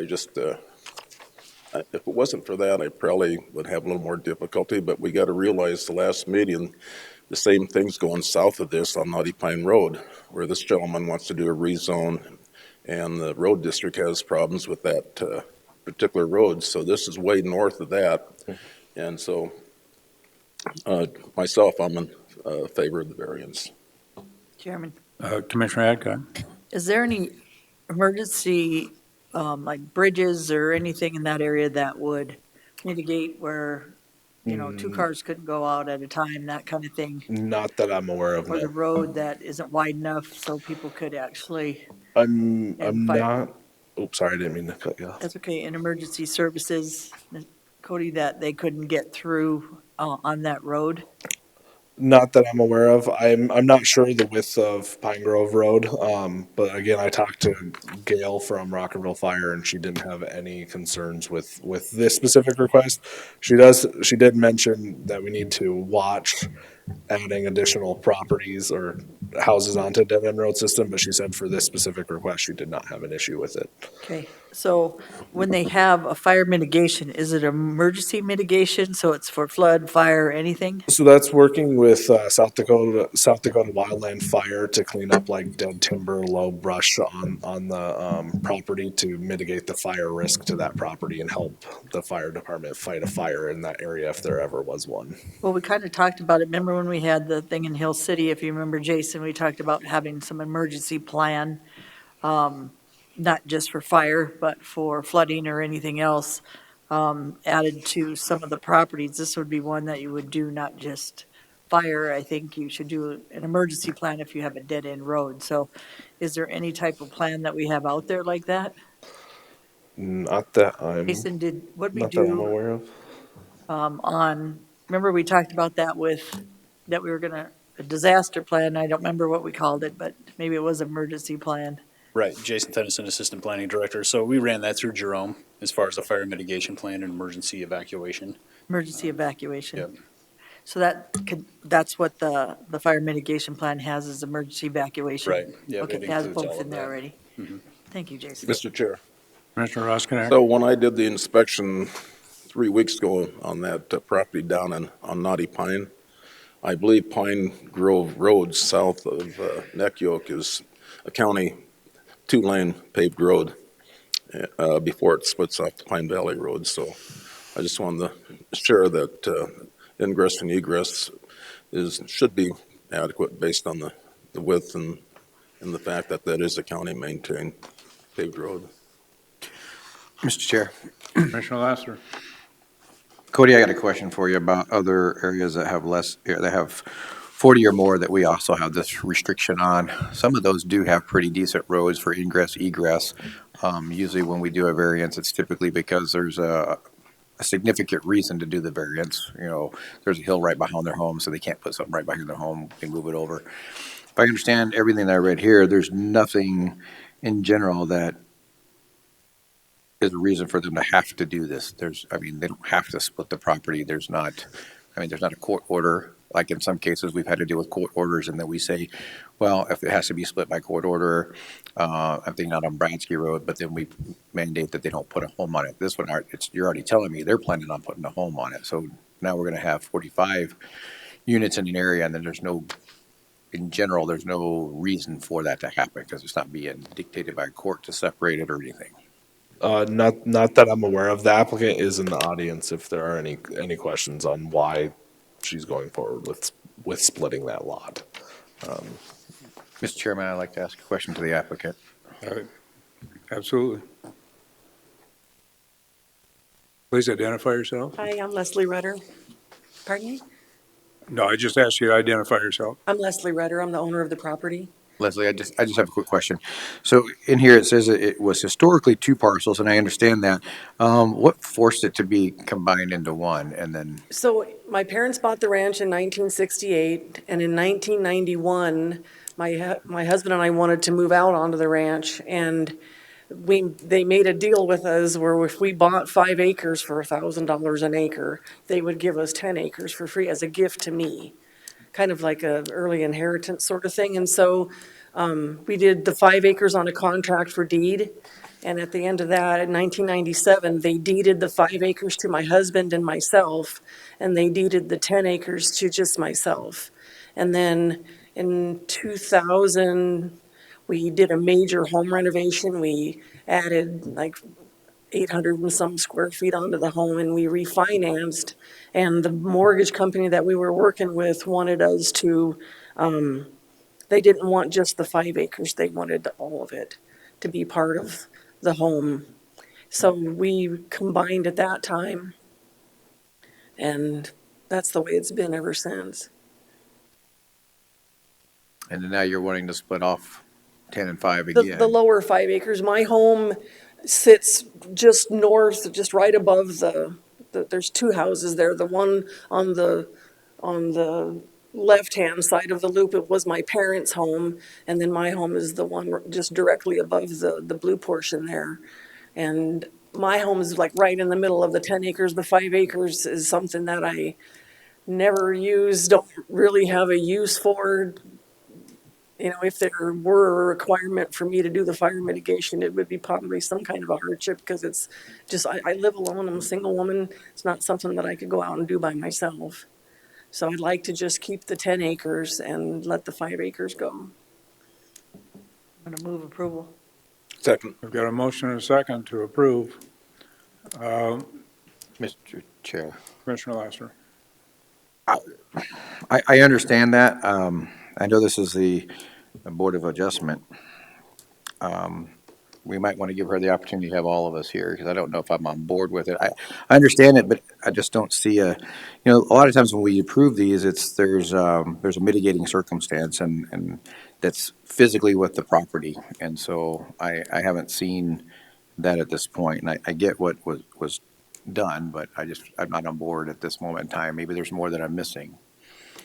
just, if it wasn't for that, I probably would have a little more difficulty. But we got to realize the last meeting, the same thing's going south of this on Naughty Pine Road, where this gentleman wants to do a rezone, and the road district has problems with that particular road. So this is way north of that, and so myself, I'm in favor of the variance. Chairman, Commissioner Adcock. is there any emergency, like bridges or anything in that area that would mitigate where, two cars couldn't go out at a time, that kind of thing? Not that I'm aware of. Or the No. road that isn't wide enough so people could actually, I'm and fire- not. Oops, sorry, I didn't mean to cut you off. that's okay, in emergency services, Cody, that they couldn't get through on that road? Not that I'm aware of. I'm not sure the width of Pine Grove Road. But again, I talked to Gail from Rockerville Fire, and she didn't have any concerns with this specific request. She did mention that we need to watch adding additional properties or houses onto a dead-end road system, but she said for this specific request, she did not have an issue with it. Okay, so when they have a fire mitigation, is it emergency mitigation, so it's for flood, fire, anything? So that's working with South Dakota Wildland Fire to clean up like dead timber, low brush on the property to mitigate the fire risk to that property and help the fire department fight a fire in that area if there ever was one. Well, we kind of talked about it, remember when we had the thing in Hill City, if you remember, Jason, we talked about having some emergency plan, not just for fire, but for flooding or anything else, added to some of the properties. This would be one that you would do, not just fire. I think you should do an emergency plan if you have a dead-end road. So is there any type of plan that we have out there like that? Not that I'm Jason, what'd we not that I'm do aware of. remember we talked about that that we were gonna, a disaster plan, I don't remember what we called it, but maybe it was emergency plan. Right, Jason Tennyson, Assistant Planning Director. So we ran that through Jerome as far as the fire mitigation plan and emergency evacuation. Emergency evacuation. Yep. So that's what the fire mitigation plan has, is emergency evacuation? Right, yeah, Okay, it it has includes both all in of there that. already. Thank you, Jason. Mr. Chair. Commissioner Roskinek? So when I did the inspection 3 weeks ago on that property down on Naughty Pine, I believe Pine Grove Road south of Neck Yoke is a county 2-lane paved road before it splits off the Pine Valley Road. So I just wanted to share that ingress and egress should be adequate based on the width and the fact that that is a county maintained paved road. Mr. Chair. Commissioner Lassiter? Cody, I got a question for you about other areas that have that have 40 or more that we also have this restriction on. Some of those do have pretty decent roads for ingress, egress. Usually when we do a variance, it's typically because there's a significant reason to do the variance. You know, there's a hill right behind their home, so they can't put something right behind their home. They move it over. If I understand everything that I read here, there's nothing in general that is a reason for them to have to do this. They don't have to split the property. There's not a court order. Like in some cases, we've had to deal with court orders, and then we say, well, if it has to be split by court order, I'm thinking not on Bransky Road, but then we mandate that they don't put a home on it. This one, you're already telling me they're planning on putting a home on it. So now we're going to have 45 units in an area, and then in general, there's no reason for that to happen because it's not being dictated by a court to separate it or anything. Not that I'm aware of. The applicant is in the audience if there are any questions on why she's going forward with splitting that lot. Mr. Chairman, I'd like to ask a question to the applicant. Absolutely. Please identify yourself. Hi, I'm Leslie Rudder. Pardon me? No, I just asked you to identify yourself. I'm Leslie Rudder. I'm the owner of the property. Leslie, I just have a quick question. So in here, it says it was historically 2 parcels, and I understand that. What forced it to be combined into one, and then? So my parents bought the ranch in 1968, and in 1991, my husband and I wanted to move out onto the ranch, and they made a deal with us where if we bought 5 acres for $1,000 an acre, they would give us 10 acres for free as a gift to me. Kind of like a early inheritance sort of thing. And so we did the 5 acres on a contract for deed. And at the end of that, in 1997, they deeded the 5 acres to my husband and myself, and they deeded the 10 acres to just myself. And then in 2000, we did a major home renovation. We added like 800 and some square feet onto the home, and we refinanced. And the mortgage company that we were working with wanted us to, they didn't want just the 5 acres, they wanted all of it to be part of the home. So we combined at that time, and that's the way it's been ever since. And then now you're wanting to split off 10 and 5 again. The lower 5 acres, my home sits just north, just right above there's 2 houses there. The one on the left-hand side of the loop, it was my parents' home, and then my home is the one just directly above the blue portion there. And my home is like right in the middle of the 10 acres. The 5 acres is something that never used, don't really have a use for. You know, if there were a requirement for me to do the fire mitigation, it would be probably some kind of a hardship because it's just, I live alone, I'm a single woman. It's not something that I could go out and do by myself. So I'd like to just keep the 10 acres and let the 5 acres go. I'm going to move approval. Second. We've got a motion and a second to approve. Mr. Chair. Commissioner Lassiter. I understand that. I know this is the Board of Adjustment. We might want to give her the opportunity to have all of us here, because I don't know if I'm on board with it. I understand it, but I just don't see a lot of times when we approve these, there's a mitigating circumstance and that's physically with the property. And so I haven't seen that at this point. And I get what was done, but I'm not on board at this moment in time. Maybe there's more that I'm missing.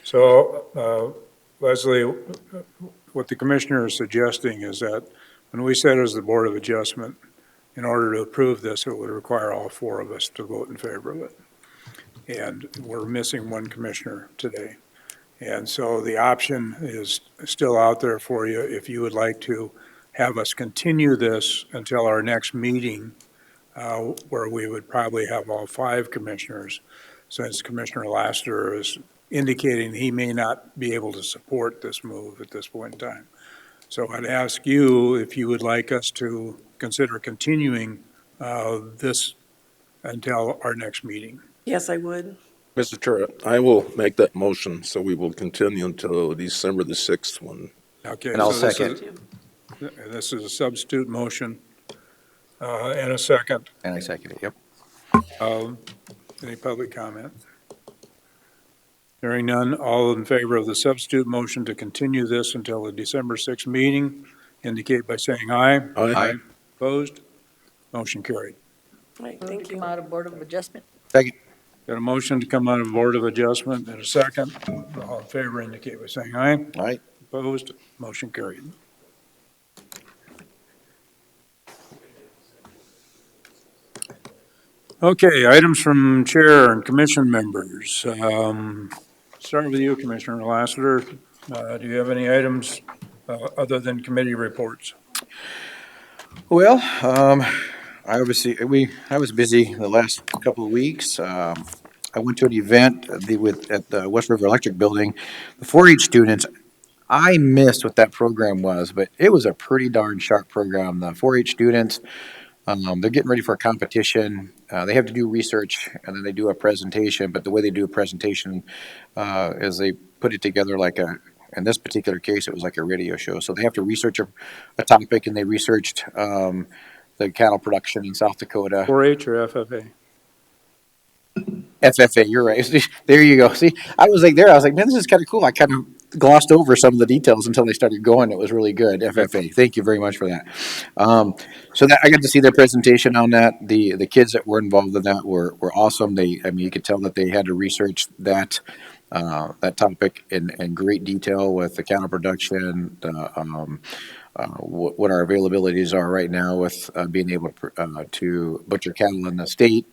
So, Leslie, what the commissioner is suggesting is that when we said as the Board of Adjustment, in order to approve this, it would require all 4 of us to vote in favor of it. And we're missing 1 commissioner today. And so the option is still out there for you if you would like to have us continue this until our next meeting, where we would probably have all 5 commissioners, since Commissioner Lassiter is indicating he may not be able to support this move at this point in time. So I'd ask you if you would like us to consider continuing this until our next meeting. Yes, I would. Mr. Chair, I will make that motion, so we will continue until December the 6th one. Okay. And I'll so second. This is a substitute motion and a second. And I second it, yep. Any public comment? Hearing none, all in favor of the substitute motion to continue this until the December 6th meeting, indicate by saying aye. Aye. Opposed? Motion carried. Right, Move thank to you. come out of Board of Adjustment. Second. Got a motion to come out of Board of Adjustment and a second. All in favor indicate by saying aye. Aye. Opposed? Motion carried. Okay, items from chair and commission members. Start with you, Commissioner Lassiter. Do you have any items other than committee reports? Well, I was busy the last couple of weeks. I went to an event at the West River Electric Building. The 4-H students, I missed what that program was, but it was a pretty darn sharp program. The 4-H students, they're getting ready for a competition. They have to do research and then they do a presentation, but the way they do a presentation is they put it together in this particular case, it was like a radio show. So they have to research a topic, and they researched the cattle production in South Dakota. 4-H or FFA? FFA, you're right. There you go. See, I was like, man, this is kind of cool. I kind of glossed over some of the details until they started going. It was really good. FFA. Thank you very much for that. So that I got to see their presentation on that. The kids that were involved in that were awesome. You could tell that they had to research that topic in great detail with the cattle production, what our availabilities are right now with being able to butcher cattle in the state,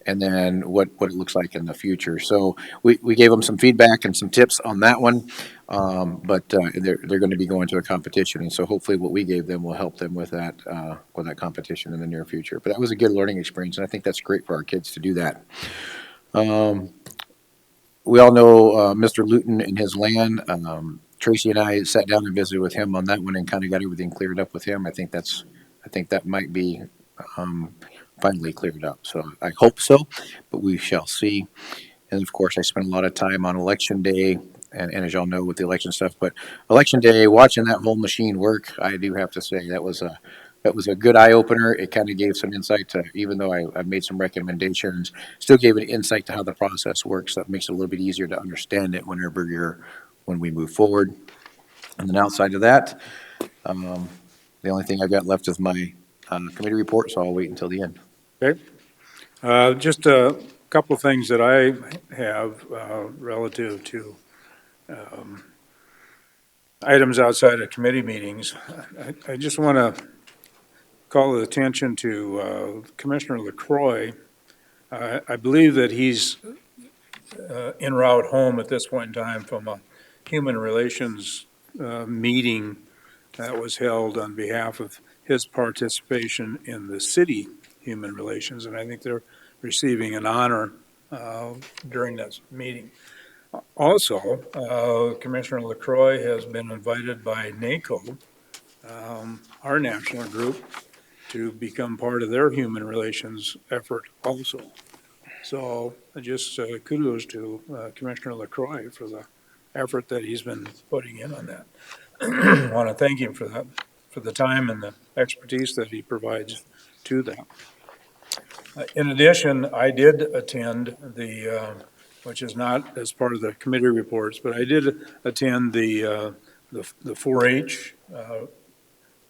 and then what it looks like in the future. So we gave them some feedback and some tips on that one, but they're going to be going to a competition, and so hopefully what we gave them will help them with that competition in the near future. But that was a good learning experience, and I think that's great for our kids to do that. We all know Mr. Luton and his land. Tracy and I sat down and visited with him on that one and kind of got everything cleared up with him. I think that might be finally cleared up. So I hope so, but we shall see. And of course, I spent a lot of time on Election Day, and as y'all know with the election stuff. But Election Day, watching that whole machine work, I do have to say that was a good eye opener. It kind of gave some insight to, even though I made some recommendations, still gave it insight to how the process works. That makes it a little bit easier to understand it when we move forward. And then outside of that, the only thing I've got left is my committee report, so I'll wait until the end. Okay. Just a couple of things that I have relative to items outside of committee meetings. I just want to call the attention to Commissioner LaCroix. I believe that he's en route home at this point in time from a human relations meeting that was held on behalf of his participation in the city human relations, and I think they're receiving an honor during this meeting. Also, Commissioner LaCroix has been invited by NACO, our national group, to become part of their human relations effort also. So just kudos to Commissioner LaCroix for the effort that he's been putting in on that. I want to thank him for that, for the time and the expertise that he provides to that. In addition, I did attend which is not as part of the committee reports, but I did attend the 4-H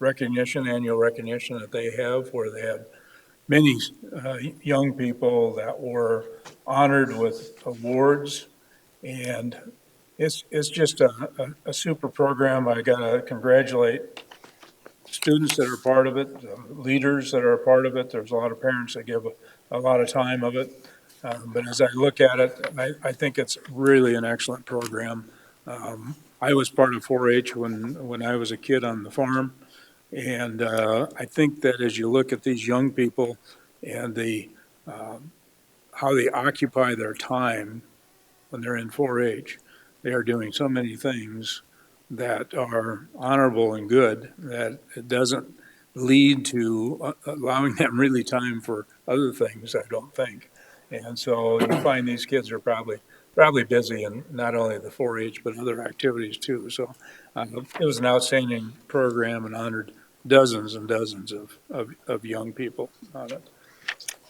annual recognition that they have, where they had many young people that were honored with awards, and it's just a super program. I got to congratulate students that are part of it, leaders that are a part of it. There's a lot of parents that give a lot of time of it. But as I look at it, I think it's really an excellent program. I was part of 4-H when I was a kid on the farm. And I think that as you look at these young people and how they occupy their time when they're in 4-H, they are doing so many things that are honorable and good that it doesn't lead to allowing them really time for other things, I don't think. And so you find these kids are probably busy in not only the 4-H but other activities too. So it was an outstanding program and honored dozens and dozens of young people on it.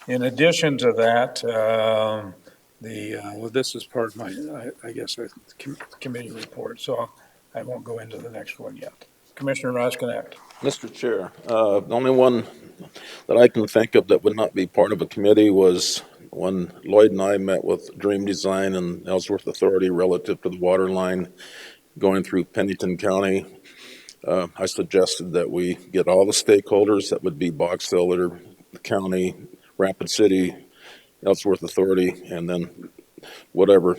In addition to that, this is part of my, I guess, committee report, so I won't go into the next one yet. Commissioner Roskinick. Mr. Chair, the only one that I can think of that would not be part of a committee was when Lloyd and I met with Dream Design and Ellsworth Authority relative to the water line going through Pennington County. I suggested that we get all the stakeholders, that would be Box Elder, the county, Rapid City, Ellsworth Authority, and then whatever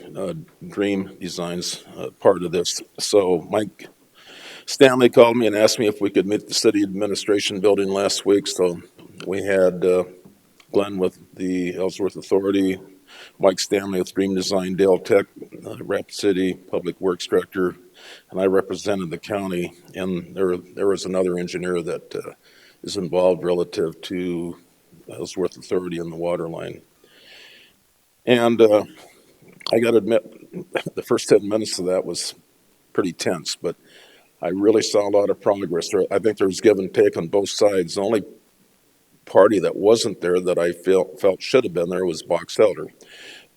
Dream Design's part of this. So Mike Stanley called me and asked me if we could meet at the city administration building last week. So we had Glenn with the Ellsworth Authority, Mike Stanley with Dream Design, Dale Tech, Rapid City Public Works Director, and I represented the county. And there was another engineer that is involved relative to Ellsworth Authority and the water line. And I got to admit, the first 10 minutes of that was pretty tense, but I really saw a lot of progress. I think there was give and take on both sides. The only party that wasn't there that I felt should have been there was Box Elder.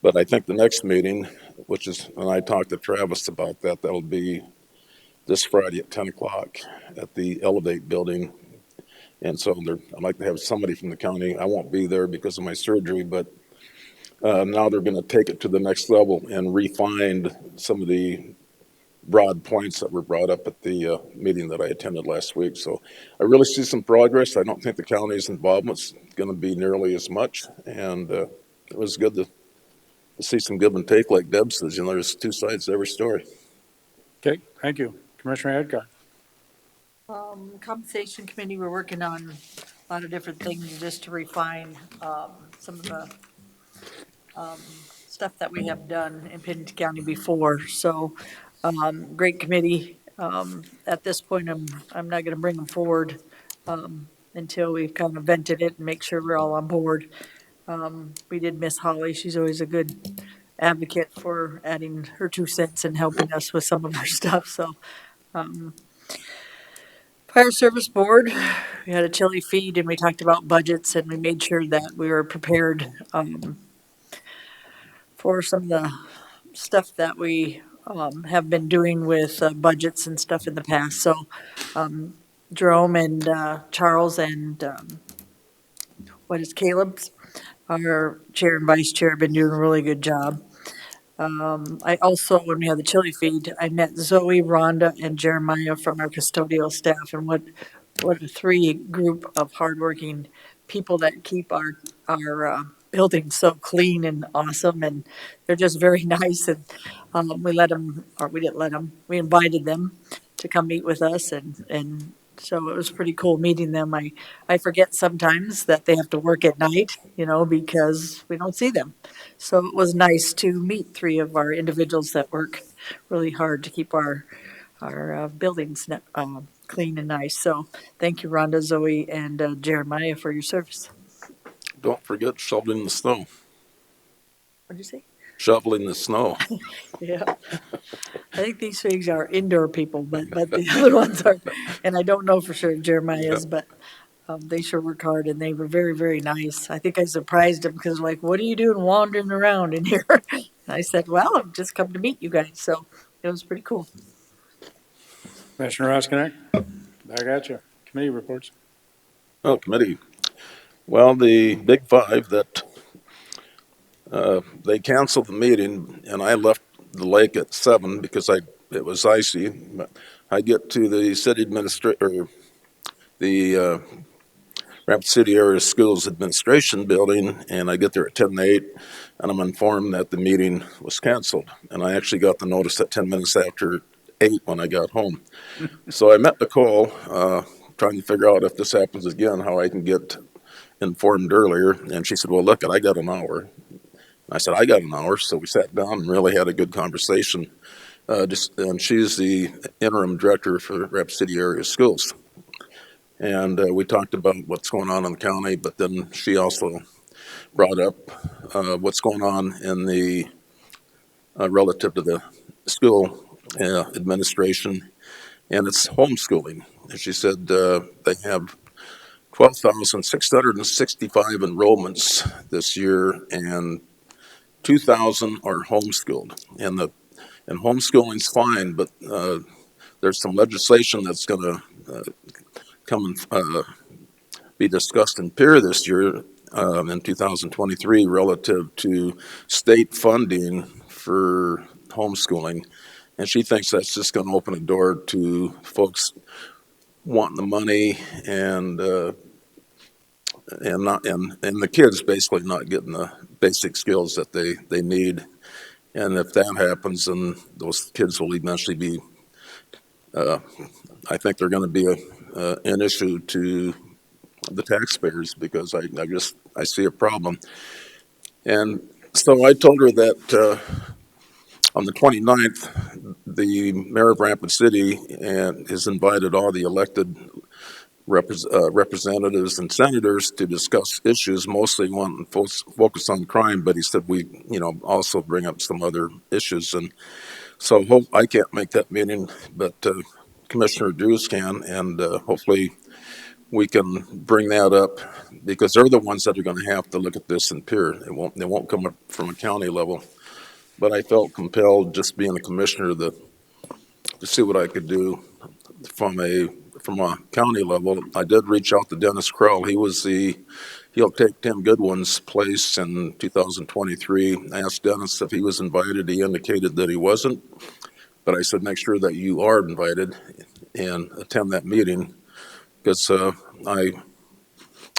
But I think the next meeting, which is, and I talked to Travis about that, that'll be this Friday at 10 o'clock at the Elevate building. And so I'd like to have somebody from the county. I won't be there because of my surgery, but now they're going to take it to the next level and refine some of the broad points that were brought up at the meeting that I attended last week. So I really see some progress. I don't think the county's involvement's going to be nearly as much. And it was good to see some give and take, like Deb says. There's two sides to every story. Okay, thank you. Commissioner Adcock. Compensation Committee, we're working on a lot of different things just to refine some of the stuff that we have done in Pennington County before. So great committee. At this point, I'm not going to bring them forward until we've kind of vented it and make sure we're all on board. We did miss Holly. She's always a good advocate for adding her 2 cents and helping us with some of our stuff. So Fire Service Board, we had a chili feed and we talked about budgets and we made sure that we were prepared for some of the stuff that we have been doing with budgets and stuff in the past. So Jerome and Charles and Caleb's, our chair and vice chair, have been doing a really good job. I also, when we had the chili feed, I met Zoe, Rhonda, and Jeremiah from our custodial staff, and what a 3 group of hardworking people that keep our building's so clean and awesome, and they're just very nice, and we let them, or we didn't let them, we invited them to come meet with us, and so it was pretty cool meeting them. I forget sometimes that they have to work at night, because we don't see them. So it was nice to meet three of our individuals that work really hard to keep our buildings clean and nice. So thank you, Rhonda, Zoe, and Jeremiah for your service. Don't forget shoveling the snow. What'd you say? Shoveling the snow. Yeah. I think these things are indoor people, but the other ones are, and I don't know for sure if Jeremiah is, but they sure work hard, and they were very, very nice. I think I surprised them because like, what are you doing wandering around in here? And I said, well, I've just come to meet you guys. So it was pretty cool. Commissioner Roskinek, back at you. Committee reports. Oh, committee. Well, the Big Five that they canceled the meeting, and I left the lake at 7 because it was icy. But I get to the city administrator, the Rapid City Area Schools Administration Building, and I get there at 10:08, and I'm informed that the meeting was canceled. And I actually got the notice at 10 minutes after 8 when I got home. So I met Nicole, trying to figure out if this happens again, how I can get informed earlier. And she said, well, look, I got an hour. I said, I got an hour. So we sat down and really had a good conversation. And she's the interim director for Rapid City Area Schools. And we talked about what's going on in the county, but then she also brought up what's going on in the relative to the school administration, and it's homeschooling. And she said they have 12,665 enrollments this year, and 2,000 are homeschooled. And homeschooling's fine, but there's some legislation that's going to come and be discussed in Pier this year in 2023 relative to state funding for homeschooling. And she thinks that's just going to open a door to folks wanting the money and the kids basically not getting the basic skills that they need. And if that happens, then those kids will eventually be, I think they're going to be an issue to the taxpayers because I see a problem. And so I told her that on the 29th, the mayor of Rapid City has invited all the elected representatives and senators to discuss issues, mostly wanting to focus on crime, but he said we, also bring up some other issues. And so I can't make that meeting, but Commissioner Drews can, and hopefully we can bring that up because they're the ones that are going to have to look at this in Pier. They won't come up from a county level. But I felt compelled, just being a commissioner, to see what I could do from a county level. I did reach out to Dennis Krell. He'll take Tim Goodwin's place in 2023. I asked Dennis if he was invited. He indicated that he wasn't. But I said, make sure that you are invited and attend that meeting because I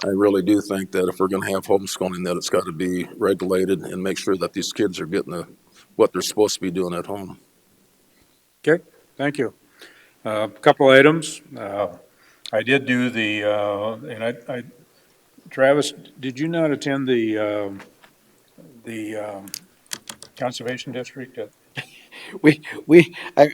really do think that if we're going to have homeschooling, that it's got to be regulated and make sure that these kids are getting what they're supposed to be doing at home. Okay, thank you. A couple items. I did do Travis, did you not attend the Conservation District? I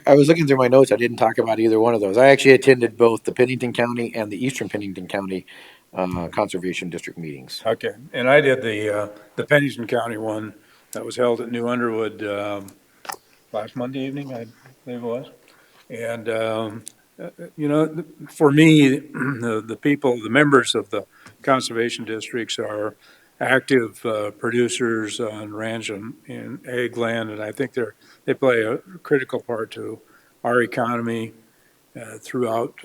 was looking through my notes. I didn't talk about either one of those. I actually attended both the Pennington County and the Eastern Pennington County Conservation District meetings. Okay, and I did the Pennington County one that was held at New Underwood last Monday evening, I believe it was. And, for me, the members of the conservation districts are active producers on ranch and ag land, and I think they play a critical part to our economy throughout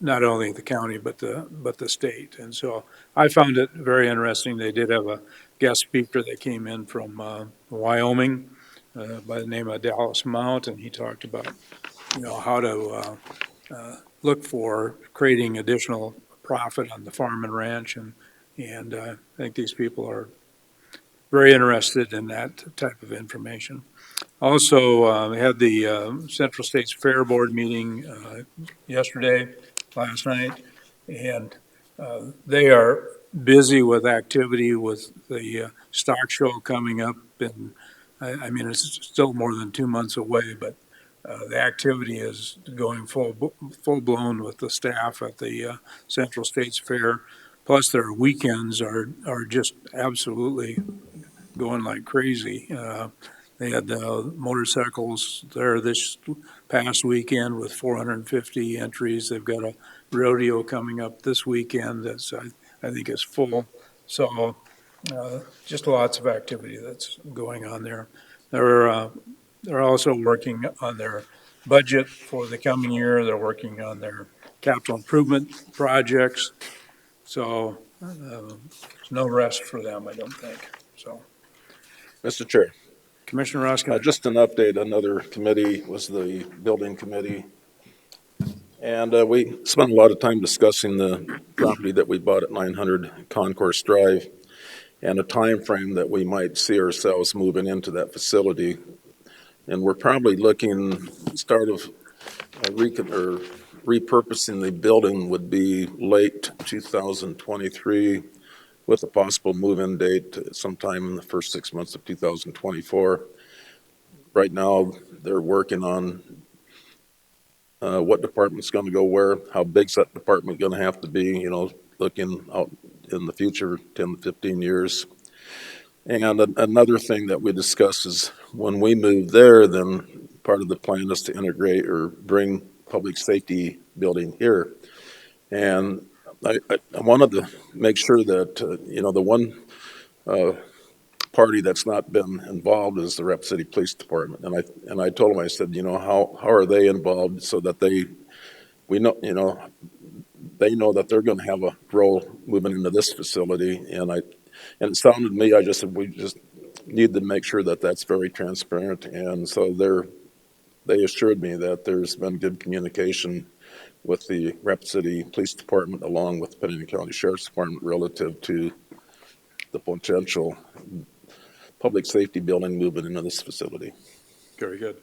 not only the county but the state. And so I found it very interesting. They did have a guest speaker that came in from Wyoming by the name of Dallas Mount, and he talked about how to look for creating additional profit on the farm and ranch, and I think these people are very interested in that type of information. Also, we had the Central States Fair Board meeting yesterday, last night, and they are busy with activity with the stock show coming up. And I mean, it's still more than 2 months away, but the activity is going full blown with the staff at the Central States Fair. Plus, their weekends are just absolutely going like crazy. They had motorcycles there this past weekend with 450 entries. They've got a rodeo coming up this weekend that's, I think, is full. So just lots of activity that's going on there. They're also working on their budget for the coming year. They're working on their capital improvement projects. So there's no rest for them, I don't think. So, Mr. Chair. Commissioner Roskin. Just an update, another committee was the building committee. And we spent a lot of time discussing the property that we bought at 900 Concourse Drive and a time frame that we might see ourselves moving into that facility. And we're probably looking, start of repurposing the building would be late 2023 with a possible move-in date sometime in the first 6 months of 2024. Right now, they're working on what department's going to go where, how big's that department going to have to be, looking out in the future, 10 to 15 years. And another thing that we discussed is when we move there, then part of the plan is to integrate or bring public safety building here. And I wanted to make sure that, the one party that's not been involved is the Rapid City Police Department. And I told them, I said, how are they involved so that they know that they're going to have a role moving into this facility. And it sounded to me, I just said, we just need to make sure that that's very transparent. And so they assured me that there's been good communication with the Rapid City Police Department along with the Pennington County Sheriff's Department relative to the potential public safety building moving into this facility. Very good.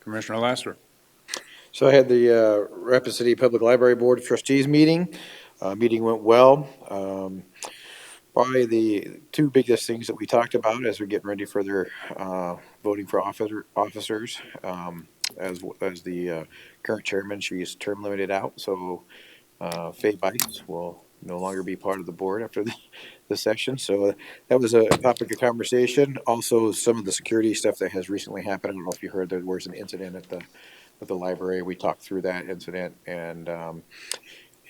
Commissioner Lassiter. So I had the Rapid City Public Library Board of Trustees meeting. Meeting went well. Probably the two biggest things that we talked about as we're getting ready for their voting for officers, as the current chairman, she's term limited out, so Faye Bice will no longer be part of the board after the session. So that was a topic of conversation. Also, some of the security stuff that has recently happened. I don't know if you heard there was an incident at the library. We talked through that incident, and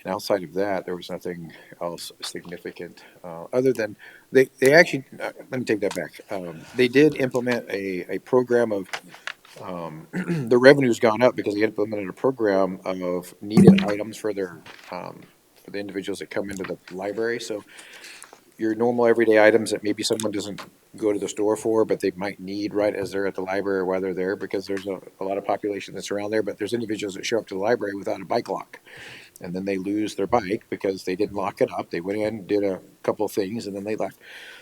outside of that, there was nothing else significant, other than they actually, let me take that back. They did implement a program of, the revenue's gone up because they implemented a program of needed items for their, for the individuals that come into the library. So your normal everyday items that maybe someone doesn't go to the store for, but they might need right as they're at the library or while they're there, because there's a lot of population that's around there, but there's individuals that show up to the library without a bike lock. And then they lose their bike because they didn't lock it up. They went in, did a couple of things, and then they left.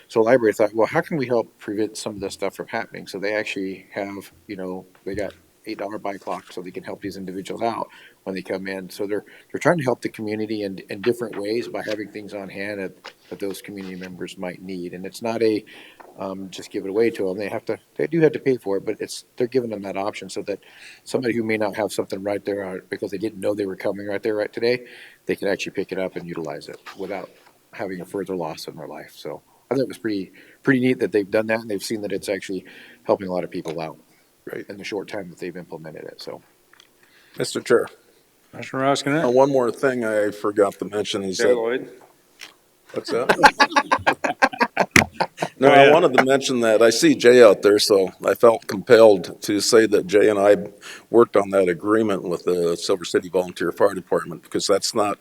So the library thought, well, how can we help prevent some of this stuff from happening? So they actually have, they got $8 bike locks so they can help these individuals out when they come in. So they're trying to help the community in different ways by having things on hand that those community members might need. And it's not a just give it away to them. They do have to pay for it, but they're giving them that option so that somebody who may not have something right there because they didn't know they were coming right there right today, they can actually pick it up and utilize it without having a further loss in their life. So I thought it was pretty neat that they've done that, and they've seen that it's actually helping a lot of people out. Right. In the short time that they've implemented it. So, Mr. Chair. Commissioner Roskin. One more thing I forgot to mention is that. Lloyd. What's that? No, I wanted to mention that I see Jay out there, so I felt compelled to say that Jay and I worked on that agreement with the Silver City Volunteer Fire Department, because that's not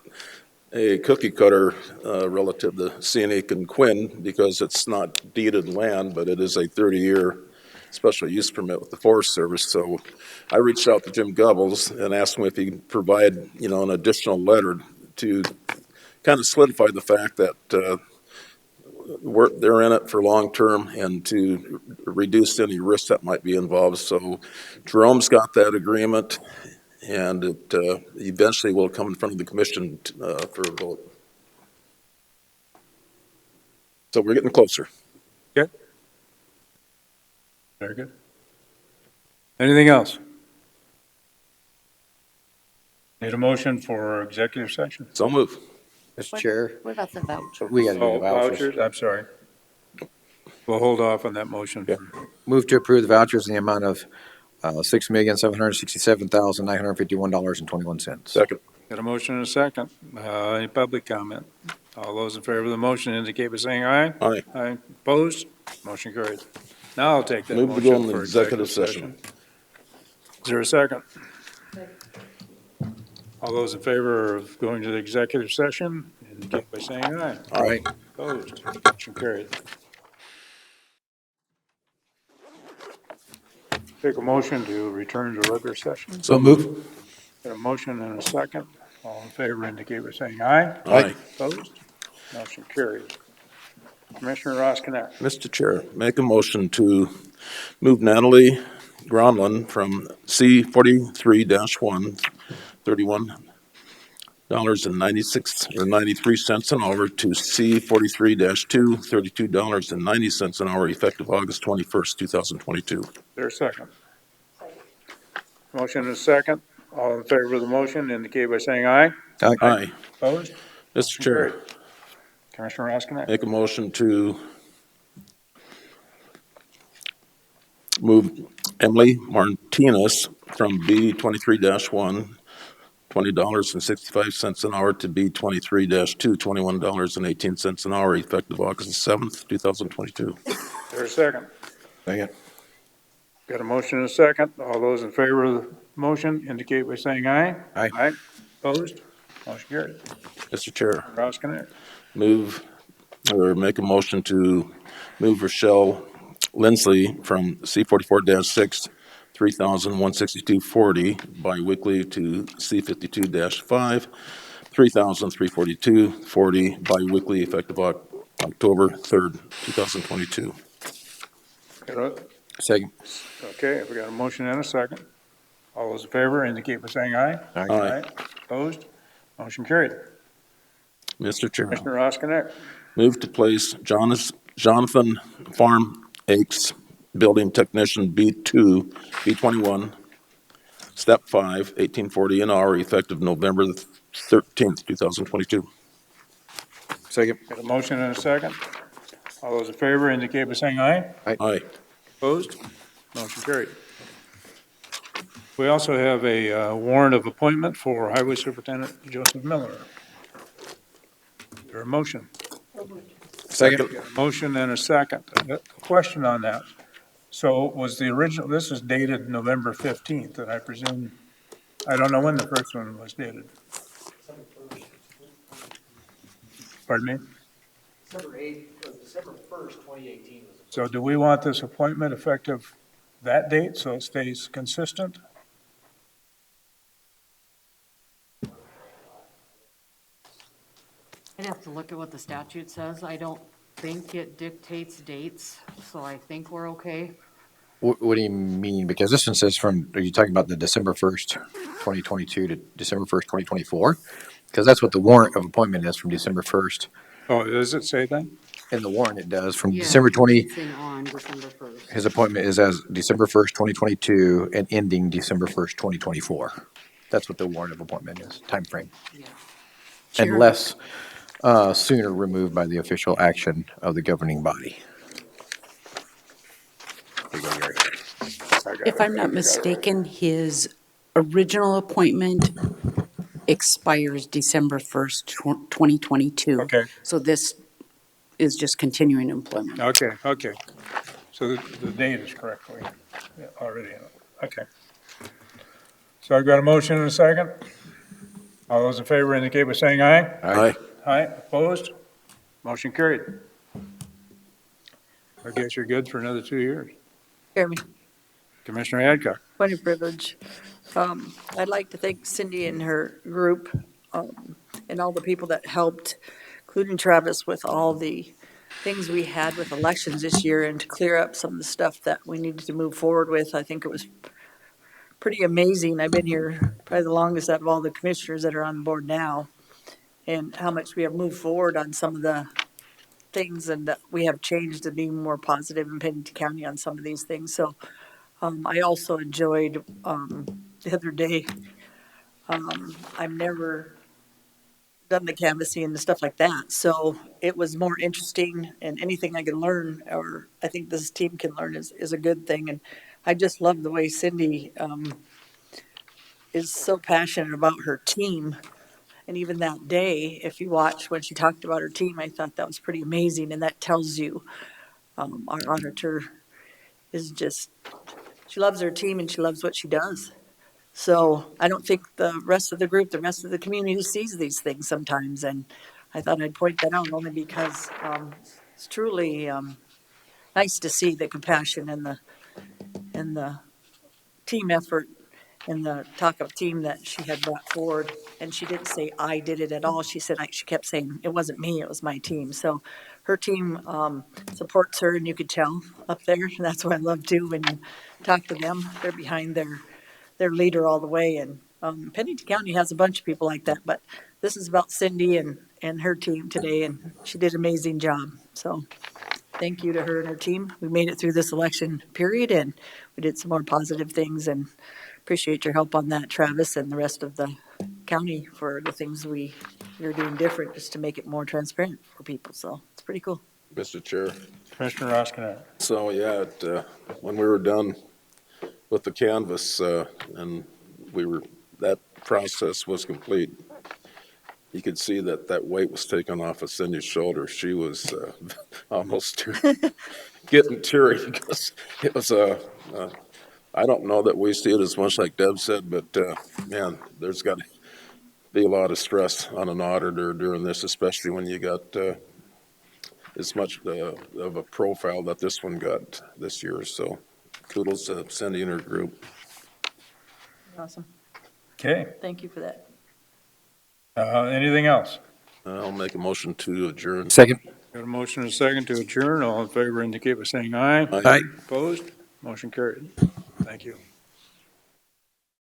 a cookie cutter relative to Scenic and Quinn, because it's not deeded land, but it is a 30-year special use permit with the Forest Service. So I reached out to Jim Goebbels and asked him if he could provide, an additional letter to kind of solidify the fact that they're in it for long-term and to reduce any risk that might be involved. So Jerome's got that agreement, and it eventually will come in front of the commission for a vote. So we're getting closer. Okay. Very good. Anything else? Need a motion for executive session? So move. Mr. Chair, What about the voucher? we got to do Oh, the vouchers. I'm sorry. We'll hold off on that motion. Move to approve the vouchers in the amount of $6,767,951.21. Second. Got a motion and a second. Any public comment? All those in favor of the motion indicate by saying aye. Aye. Aye. Opposed? Motion carried. Now I'll take that Move to go motion into for executive executive session. Is there a second? All those in favor of going to the executive session indicate by saying aye. Aye. Opposed? Motion carried. Take a motion to return to regular session. So move. Got a motion and a second. All in favor indicate by saying aye. Aye. Opposed? Motion carried. Commissioner Roskinek. Mr. Chair, make a motion to move Natalie Gronlund from C 43-1, $31.96 an hour to C 43-2, $32.90 an hour, effective August 21st, 2022. There a second? Motion and a second. All in favor of the motion indicate by saying aye. Aye. Opposed? Mr. Chair, Commissioner Roskinek. make a motion to move Emily Martinez from B 23-1, $20.65 an hour to B 23-2, $21.18 an hour, effective August 7th, 2022. There a second? Second. Got a motion and a second. All those in favor of the motion indicate by saying aye. Aye. Aye. Opposed? Motion carried. Mr. Chair, Roskinek. make a motion to move Rochelle Lindsley from C 44-6, $3,162.40 biweekly to C 52-5, $3,342.40 biweekly, effective October 3rd, 2022. Second. Okay, we got a motion and a second. All those in favor indicate by saying aye. Aye. Opposed? Motion carried. Mr. Chair, Commissioner Roskinek. move to place Jonathan Farm Aches, building technician B2, B21, step 5, $18.40 an hour, effective November 13th, 2022. Second. Got a motion and a second. All those in favor indicate by saying aye. Aye. Opposed? Motion carried. We also have a warrant of appointment for Highway Superintendent Joseph Miller. Is there a motion? Second. Motion and a second. A question on that. So was the original, this is dated November 15th, and I presume, I don't know when the first one was dated. Pardon me? December 1st, 2018 was. So do we want this appointment effective that date so it stays consistent? I'd have to look at what the statute says. I don't think it dictates dates, so I think we're okay. What do you mean? Because this one says are you talking about the December 1st, 2022 to December 1st, 2024? Because that's what the warrant of appointment is, from December 1st. Oh, does it say that? In the warrant, it does, from Yeah, December 20, it's in on December 1st. his appointment is as December 1st, 2022, and ending December 1st, 2024. That's what the warrant of appointment is, timeframe. Yeah. Chair. Unless sooner removed by the official action of the governing body. Here you go, Gary. If I'm not mistaken, his original appointment expires December 1st, 2022. Okay. So this is just continuing employment. Okay, okay. So the date is correctly already in it. Okay. So I've got a motion and a second. All those in favor indicate by saying aye. Aye. Aye, opposed? Motion carried. I guess you're good for another 2 years. Chairman, Commissioner Adcock. point of privilege. I'd like to thank Cindy and her group, and all the people that helped, including Travis, with all the things we had with elections this year and to clear up some of the stuff that we needed to move forward with. I think it was pretty amazing. I've been here probably the longest out of all the commissioners that are on the board now, and how much we have moved forward on some of the things and that we have changed to be more positive in Pennington County on some of these things. So I also enjoyed the other day, I've never done the canvassing and stuff like that. So it was more interesting, and anything I can learn, or I think this team can learn, is a good thing. And I just love the way Cindy is so passionate about her team. And even that day, if you watch when she talked about her team, I thought that was pretty amazing. And that tells you our auditor is just, she loves her team and she loves what she does. So I don't think the rest of the group, the rest of the community sees these things sometimes. And I thought I'd point that out only because it's truly nice to see the compassion and the team effort and the talk of team that she had brought forward. And she didn't say, I did it at all. She said, she kept saying, it wasn't me, it was my team. So her team supports her, and you could tell up there. And that's what I love too, when you talk to them, they're behind their leader all the way. And Pennington County has a bunch of people like that, but this is about Cindy and her team today, and she did an amazing job. So thank you to her and her team. We made it through this election period, and we did some more positive things, and appreciate your help on that, Travis, and the rest of the county for the things we're doing different just to make it more transparent for people. So it's pretty cool. Mr. Chair. Commissioner Roskinek. So, yeah, when we were done with the canvas, and that process was complete, you could see that weight was taken off of Cindy's shoulder. She was almost getting teary because it was I don't know that we see it as much like Deb said, but man, there's got to be a lot of stress on an auditor during this, especially when you got as much of a profile that this one got this year. So kudos to Cindy and her group. Awesome. Okay. Thank you for that. Anything else? I'll make a motion to adjourn. Second. Got a motion and a second to adjourn. All in favor indicate by saying aye. Aye. Opposed? Motion carried. Thank you.